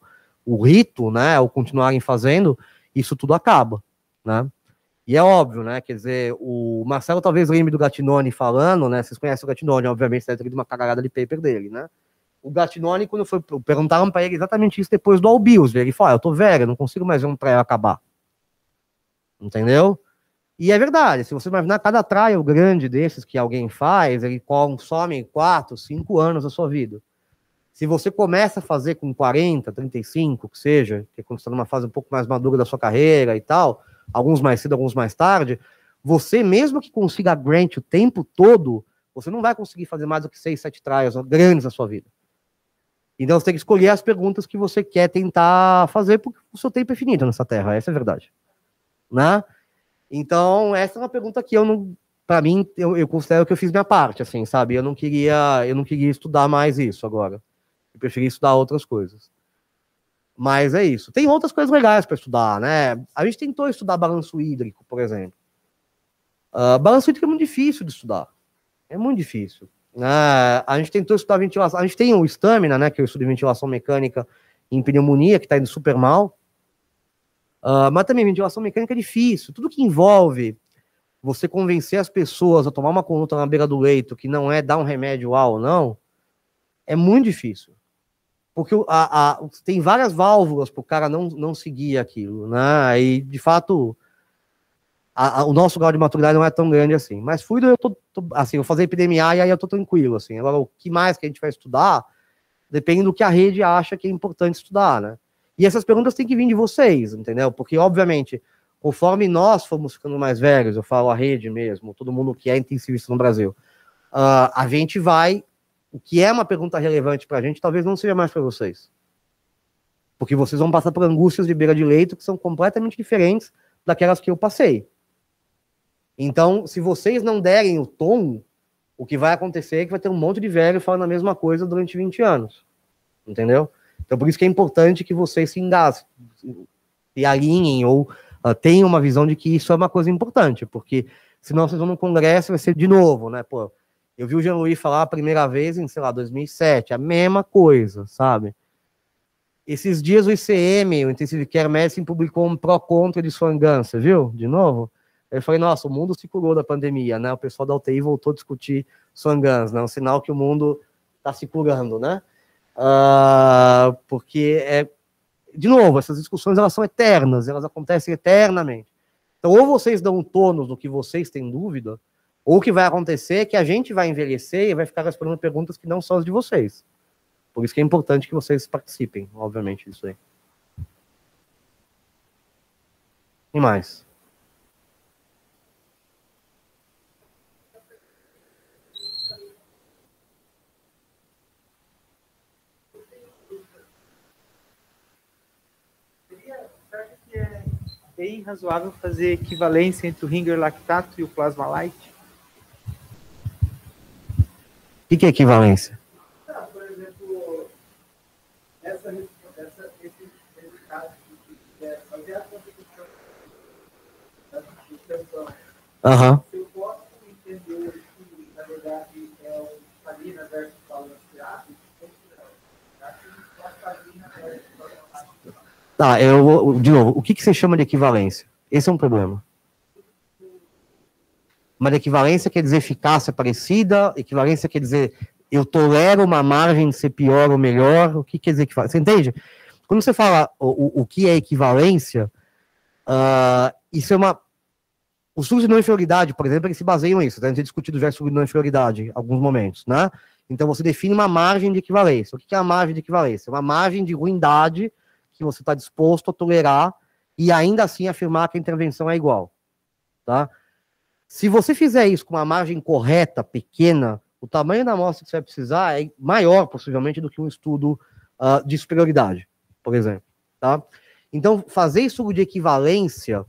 rito, né, ou continuarem fazendo, isso tudo acaba, né? E é óbvio, né, quer dizer, o Marcelo talvez lembre do Gattinone falando, né, vocês conhecem o Gattinone, obviamente, você deve ter lido uma cagarada de paper dele, né? O Gattinone, quando perguntaram para ele exatamente isso depois do Albios, ele falou, eu tô velho, eu não consigo mais ver um trial acabar. Entendeu? E é verdade, se você imaginar cada trial grande desses que alguém faz, ele consome 4, 5 anos da sua vida. Se você começa a fazer com 40, 35, que seja, que é quando você está numa fase um pouco mais madura da sua carreira e tal, alguns mais cedo, alguns mais tarde, você mesmo que consiga grant o tempo todo, você não vai conseguir fazer mais do que 6, 7 trials grandes na sua vida. Então, você tem que escolher as perguntas que você quer tentar fazer, porque o seu tempo é finito nessa terra, essa é a verdade. Né? Então, essa é uma pergunta que eu não... Para mim, eu considero que eu fiz minha parte, assim, sabe? Eu não queria estudar mais isso agora. Eu preferia estudar outras coisas. Mas é isso. Tem outras coisas legais para estudar, né? A gente tentou estudar balanço hídrico, por exemplo. Balanço hídrico é muito difícil de estudar. É muito difícil. A gente tentou estudar ventilação. A gente tem o Stamina, né? Que eu estudo ventilação mecânica em pneumonia, que está indo super mal. Mas também ventilação mecânica é difícil. Tudo que envolve você convencer as pessoas a tomar uma conduta na beira do leito, que não é dar um remédio ou não, é muito difícil. Porque tem várias válvulas para o cara não seguir aquilo, né? E, de fato, o nosso grau de maturidade não é tão grande assim. Mas fluido, assim, eu fazer epidemia e aí eu tô tranquilo, assim. Agora, o que mais que a gente vai estudar depende do que a rede acha que é importante estudar, né? E essas perguntas têm que vir de vocês, entendeu? Porque, obviamente, conforme nós fomos ficando mais velhos, eu falo a rede mesmo, todo mundo que é intensivista no Brasil, a gente vai... O que é uma pergunta relevante para a gente, talvez não seja mais para vocês. Porque vocês vão passar por angústias de beira de leito que são completamente diferentes daquelas que eu passei. Então, se vocês não derem o tom, o que vai acontecer é que vai ter um monte de velho falando a mesma coisa durante 20 anos. Entendeu? Então, por isso que é importante que vocês se engasem, se alinhem ou tenham uma visão de que isso é uma coisa importante, porque senão vocês vão no congresso e vai ser de novo, né? Pô, eu vi o Jean-Louis falar a primeira vez em, sei lá, 2007, a mesma coisa, sabe? Esses dias o ICM, o Intensive Care Medicine, publicou um pró-contra de Swan-Gun, você viu? De novo? Eu falei, nossa, o mundo se curou da pandemia, né? O pessoal da UTI voltou a discutir Swan-Guns, né? Um sinal que o mundo está se curando, né? Porque, de novo, essas discussões, elas são eternas, elas acontecem eternamente. Então, ou vocês dão um tônus no que vocês têm dúvida, ou o que vai acontecer é que a gente vai envelhecer e vai ficar respondendo perguntas que não são as de vocês. Por isso que é importante que vocês participem, obviamente, disso aí. E mais? Você acha que é bem razoável fazer equivalência entre o Ringer lactato e o plasma light? O que é equivalência? Por exemplo, esse resultado de fazer a competição da substituição. Se eu posso entender que, na verdade, é o salina versus balanceado, Tá, de novo, o que você chama de equivalência? Esse é um problema. Mas equivalência quer dizer eficácia parecida, equivalência quer dizer eu tolero uma margem de ser pior ou melhor, o que quer dizer equivalência? Você entende? Quando você fala o que é equivalência, isso é uma... Os estudos de não inferioridade, por exemplo, eles se baseiam nisso, a gente tem discutido já sobre não inferioridade em alguns momentos, né? Então você define uma margem de equivalência. O que é a margem de equivalência? Uma margem de ruindade que você está disposto a tolerar e ainda assim afirmar que a intervenção é igual, tá? Se você fizer isso com uma margem correta, pequena, o tamanho da amostra que você vai precisar é maior, possivelmente, do que um estudo de superioridade, por exemplo. Tá? Então, fazer estudo de equivalência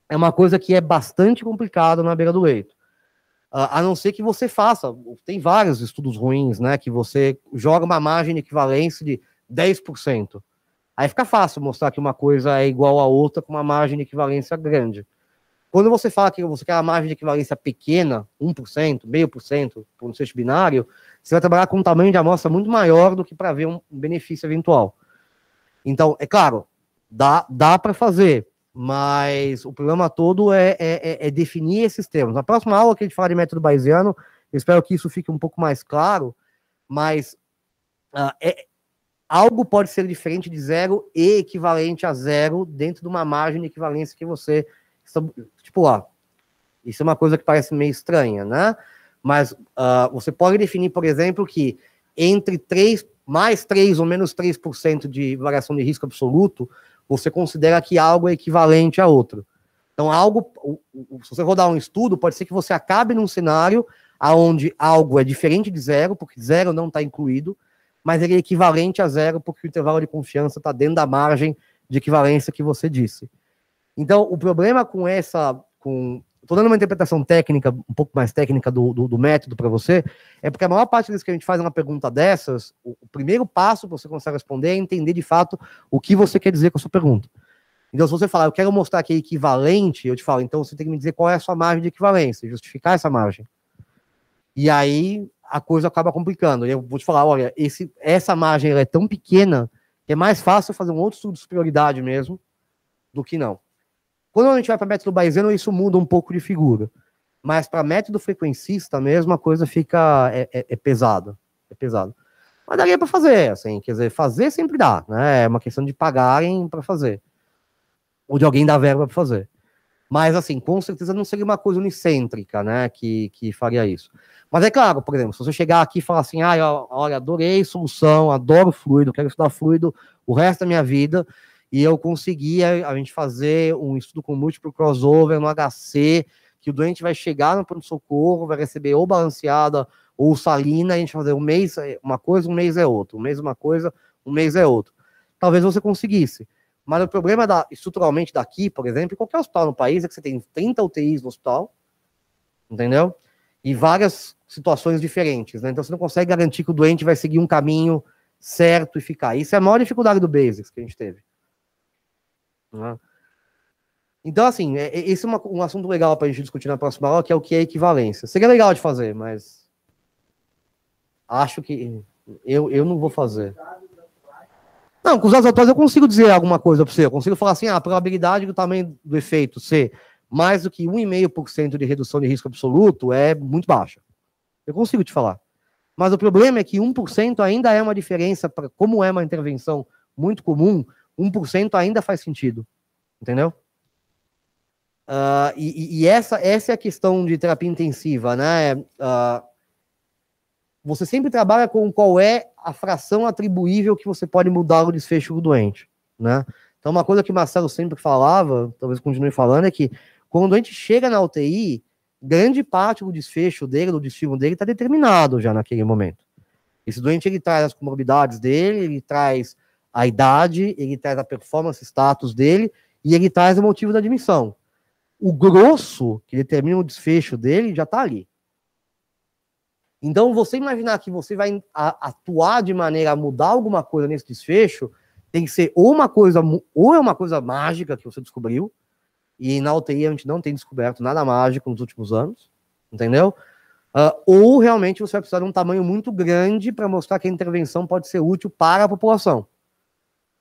é uma coisa que é bastante complicada na beira do leito. A não ser que você faça, tem vários estudos ruins, né, que você joga uma margem de equivalência de 10%. Aí fica fácil mostrar que uma coisa é igual a outra com uma margem de equivalência grande. Quando você fala que você quer uma margem de equivalência pequena, 1%, 0,5%, por um sexto binário, você vai trabalhar com um tamanho de amostra muito maior do que para ver um benefício eventual. Então, é claro, dá para fazer, mas o problema todo é definir esses termos. Na próxima aula que a gente falar de método bayesiano, eu espero que isso fique um pouco mais claro, mas algo pode ser diferente de zero e equivalente a zero dentro de uma margem de equivalência que você... Tipo, isso é uma coisa que parece meio estranha, né? Mas você pode definir, por exemplo, que entre 3, mais 3 ou menos 3% de variação de risco absoluto, você considera que algo é equivalente a outro. Então, se você rodar um estudo, pode ser que você acabe num cenário aonde algo é diferente de zero, porque zero não está incluído, mas ele é equivalente a zero, porque o intervalo de confiança está dentro da margem de equivalência que você disse. Então, o problema com estou dando uma interpretação técnica, um pouco mais técnica do método para você, é porque a maior parte das que a gente faz uma pergunta dessas, o primeiro passo para você conseguir responder é entender de fato o que você quer dizer com a sua pergunta. Então, se você falar, eu quero mostrar que é equivalente, eu te falo, então você tem que me dizer qual é a sua margem de equivalência, justificar essa margem. E aí a coisa acaba complicando. Eu vou te falar, olha, essa margem ela é tão pequena que é mais fácil fazer um outro estudo de superioridade mesmo do que não. Quando a gente vai para método bayesiano, isso muda um pouco de figura. Mas para método frequencista mesmo, a coisa fica pesada. É pesado. Mas daria para fazer, assim, quer dizer, fazer sempre dá, né? É uma questão de pagarem para fazer. Ou de alguém dar verba para fazer. Mas, assim, com certeza não seria uma coisa unicêntrica, né, que faria isso. Mas é claro, por exemplo, se você chegar aqui e falar assim, olha, adorei solução, adoro fluido, quero estudar fluido o resto da minha vida, e eu conseguia a gente fazer um estudo com múltiplo crossover no HC, que o doente vai chegar no pronto-socorro, vai receber ou balanceada ou salina, a gente fazer um mês uma coisa, um mês é outro, um mês uma coisa, um mês é outro. Talvez você conseguisse. Mas o problema estruturalmente daqui, por exemplo, em qualquer hospital no país, é que você tem 30 UTIs no hospital, entendeu? E várias situações diferentes, né? Então você não consegue garantir que o doente vai seguir um caminho certo e ficar. Isso é a maior dificuldade do Basics que a gente teve. Né? Então, assim, esse é um assunto legal para a gente discutir na próxima aula, que é o que é equivalência. Seria legal de fazer, mas acho que eu não vou fazer. Não, com os dados atuais eu consigo dizer alguma coisa para você. Eu consigo falar assim, a probabilidade do tamanho do efeito ser mais do que 1,5% de redução de risco absoluto é muito baixa. Eu consigo te falar. Mas o problema é que 1% ainda é uma diferença, como é uma intervenção muito comum, 1% ainda faz sentido. Entendeu? Essa é a questão de terapia intensiva, né? Você sempre trabalha com qual é a fração atribuível que você pode mudar o desfecho do doente, né? Então, uma coisa que o Marcelo sempre falava, talvez continue falando, é que quando o doente chega na UTI, grande parte do desfecho dele, do destino dele, está determinado já naquele momento. Esse doente, ele traz as comorbidades dele, ele traz a idade, ele traz a performance status dele, e ele traz o motivo da admissão. O grosso, que determina o desfecho dele, já está ali. Então, você imaginar que você vai atuar de maneira a mudar alguma coisa nesse desfecho, tem que ser ou é uma coisa mágica que você descobriu, e na UTI a gente não tem descoberto nada mágico nos últimos anos, entendeu? Ou realmente você vai precisar de um tamanho muito grande para mostrar que a intervenção pode ser útil para a população.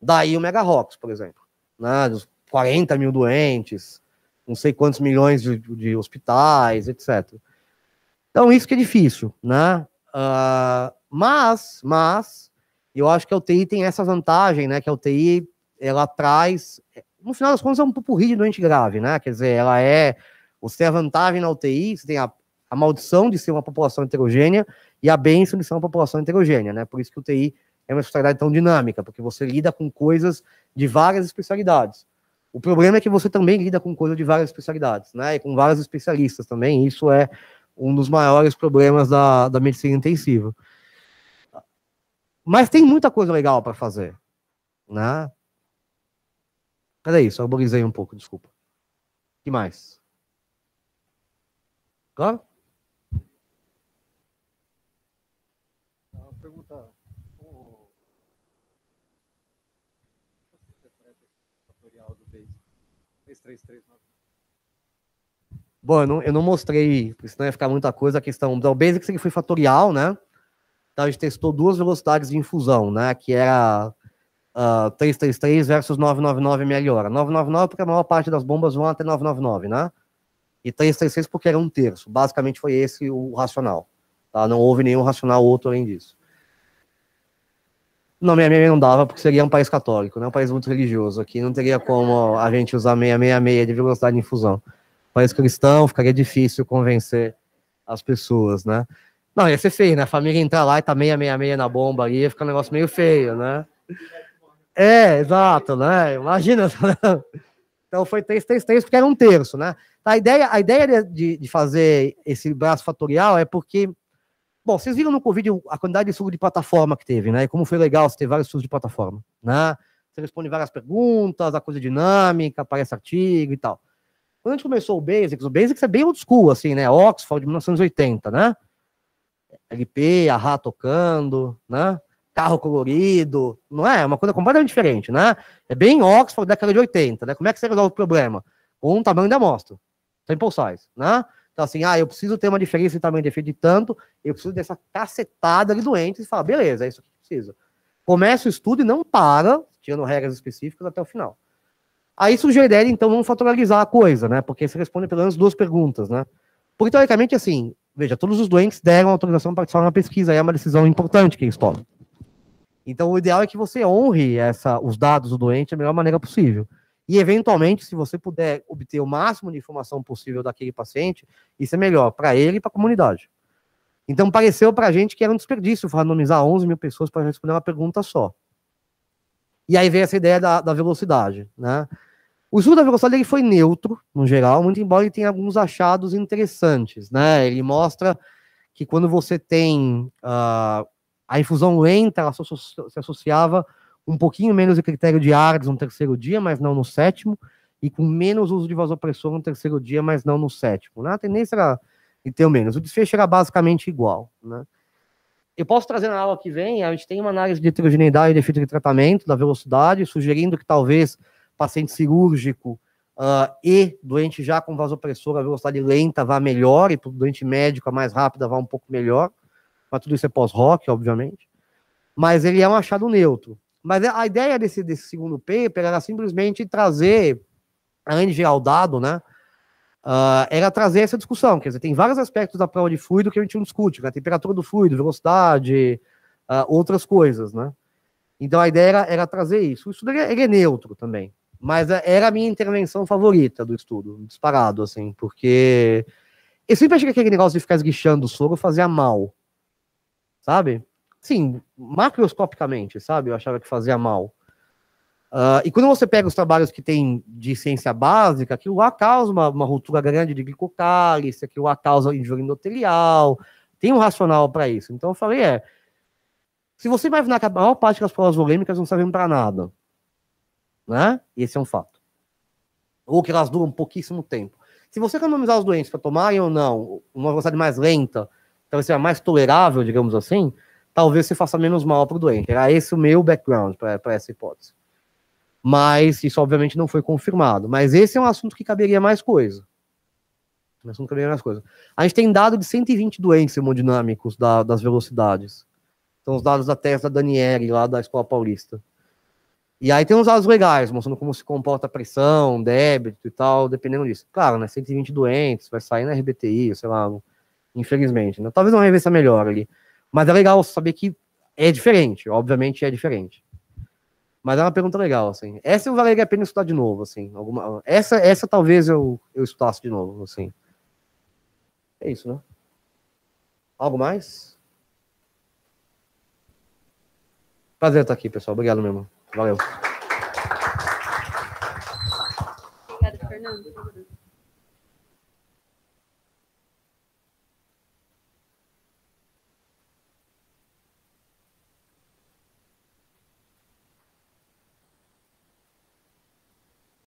Daí o Mega-ROX, por exemplo, né, dos 40 mil doentes, não sei quantos milhões de hospitais, etc. Então, isso que é difícil, né? Mas, eu acho que a UTI tem essa vantagem, né? Que a UTI, ela traz, no final das contas, é um pupurri de doente grave, né? Quer dizer, você tem a vantagem na UTI, você tem a maldição de ser uma população heterogênea e a bênção de ser uma população heterogênea, né? Por isso que a UTI é uma especialidade tão dinâmica, porque você lida com coisas de várias especialidades. O problema é que você também lida com coisas de várias especialidades, né? E com vários especialistas também, isso é um dos maiores problemas da medicina intensiva. Mas tem muita coisa legal para fazer, né? Peraí, só arborizei um pouco, desculpa. O que mais? Claro? Uma pergunta. Fatorial do base 3339. Bom, eu não mostrei, porque senão ia ficar muita coisa, a questão do Basics, que foi fatorial, né? Então a gente testou duas velocidades de infusão, né? Que era 333 versus 999 melhora. 999 porque a maior parte das bombas vão até 999, né? E 336 porque era 1/3. Basicamente foi esse o racional. Tá? Não houve nenhum racional outro além disso. Não, 666 não dava, porque seria um país católico, né? Um país muito religioso. Aqui não teria como a gente usar 666 de velocidade de infusão. País cristão, ficaria difícil convencer as pessoas, né? Não, ia ser feio, né? A família entrar lá e tá 666 na bomba ali, ia ficar um negócio meio feio, né? Exato, né? Imagina. Então foi 333 porque era 1/3, né? A ideia de fazer esse braço fatorial é porque, bom, vocês viram no Covid a quantidade de estudo de plataforma que teve, né? E como foi legal você ter vários estudos de plataforma, né? Você responde várias perguntas, a coisa dinâmica, aparece artigo e tal. Quando a gente começou o Basics é bem old school, assim, né? Oxford, de 1980, né? LP, Ahá tocando, né? Carro colorido, não é? É uma coisa completamente diferente, né? É bem Oxford, década de 80, né? Como é que você resolve o problema? Com o tamanho da amostra. Sample size, né? Então, assim, eu preciso ter uma diferença de tamanho de efeito de tanto, eu preciso dessa cacetada de doentes, e fala, beleza, é isso que precisa. Começa o estudo e não para, tirando regras específicas, até o final. Aí surgiu a ideia, então, vamos fatorializar a coisa, né? Porque você responde pelo menos 2 perguntas, né? Porque, teoricamente, assim, veja, todos os doentes deram autorização para participar na pesquisa, aí é uma decisão importante que eles tomam. Então, o ideal é que você honre os dados do doente da melhor maneira possível. E, eventualmente, se você puder obter o máximo de informação possível daquele paciente, isso é melhor para ele e para a comunidade. Então, pareceu para a gente que era um desperdício randomizar 11 mil pessoas para responder uma pergunta só. E aí veio essa ideia da velocidade, né? O estudo da velocidade ele foi neutro, no geral, muito embora ele tenha alguns achados interessantes, né? Ele mostra que quando você tem a infusão lenta, ela se associava um pouquinho menos de critério de ARDS no 3º dia, mas não no 7º, e com menos uso de vasopressor no 3º dia, mas não no 7º, né? A tendência era de ter o menos. O desfecho era basicamente igual, né? Eu posso trazer na aula que vem, a gente tem uma análise de heterogeneidade de efeito de tratamento, da velocidade, sugerindo que talvez paciente cirúrgico e doente já com vasopressor, a velocidade lenta vá melhor, e para o doente médico a mais rápida vá um pouco melhor, mas tudo isso é pós-hoc, obviamente. Mas ele é um achado neutro. Mas a ideia desse segundo paper era simplesmente trazer, além de gerar o dado, né, era trazer essa discussão, quer dizer, tem vários aspectos da prova de fluido que a gente não discute, né, a temperatura do fluido, velocidade, outras coisas, né. Então a ideia era trazer isso. O estudo ele é neutro também, mas era a minha intervenção favorita do estudo, disparado, assim, porque eu sempre achei que aquele negócio de ficar esguichando o soro fazia mal, sabe? Sim, macroscopicamente, sabe? Eu achava que fazia mal. E quando você pega os trabalhos que tem de ciência básica, aquilo lá causa uma ruptura grande de glicocálice, aquilo lá causa injúria endotelial, tem um racional para isso. Então eu falei, se você imaginar que a maior parte das provas volêmicas não servem para nada, né? Esse é um fato. Ou que elas duram pouquíssimo tempo. Se você randomizar os doentes para tomarem ou não uma velocidade mais lenta, talvez seja mais tolerável, digamos assim, talvez você faça menos mal para o doente. Era esse o meu background para essa hipótese. Mas isso, obviamente, não foi confirmado. Mas esse é um assunto que caberia mais coisa. A gente tem dado de 120 doentes hemodinâmicos das velocidades. São os dados da tese da Daniele, lá da Escola Paulista. E aí tem uns dados legais, mostrando como se comporta a pressão, débito e tal, dependendo disso. Claro, né, 120 doentes, vai sair na RBTI, sei lá, infelizmente. Né? Talvez uma revista melhor ali. Mas é legal saber que é diferente, obviamente é diferente. Mas é uma pergunta legal, assim. Essa eu valeria a pena estudar de novo, assim. Essa talvez eu estudasse de novo, assim. É isso, né? Algo mais? Prazer estar aqui, pessoal. Obrigado mesmo. Valeu. Obrigada, Fernando.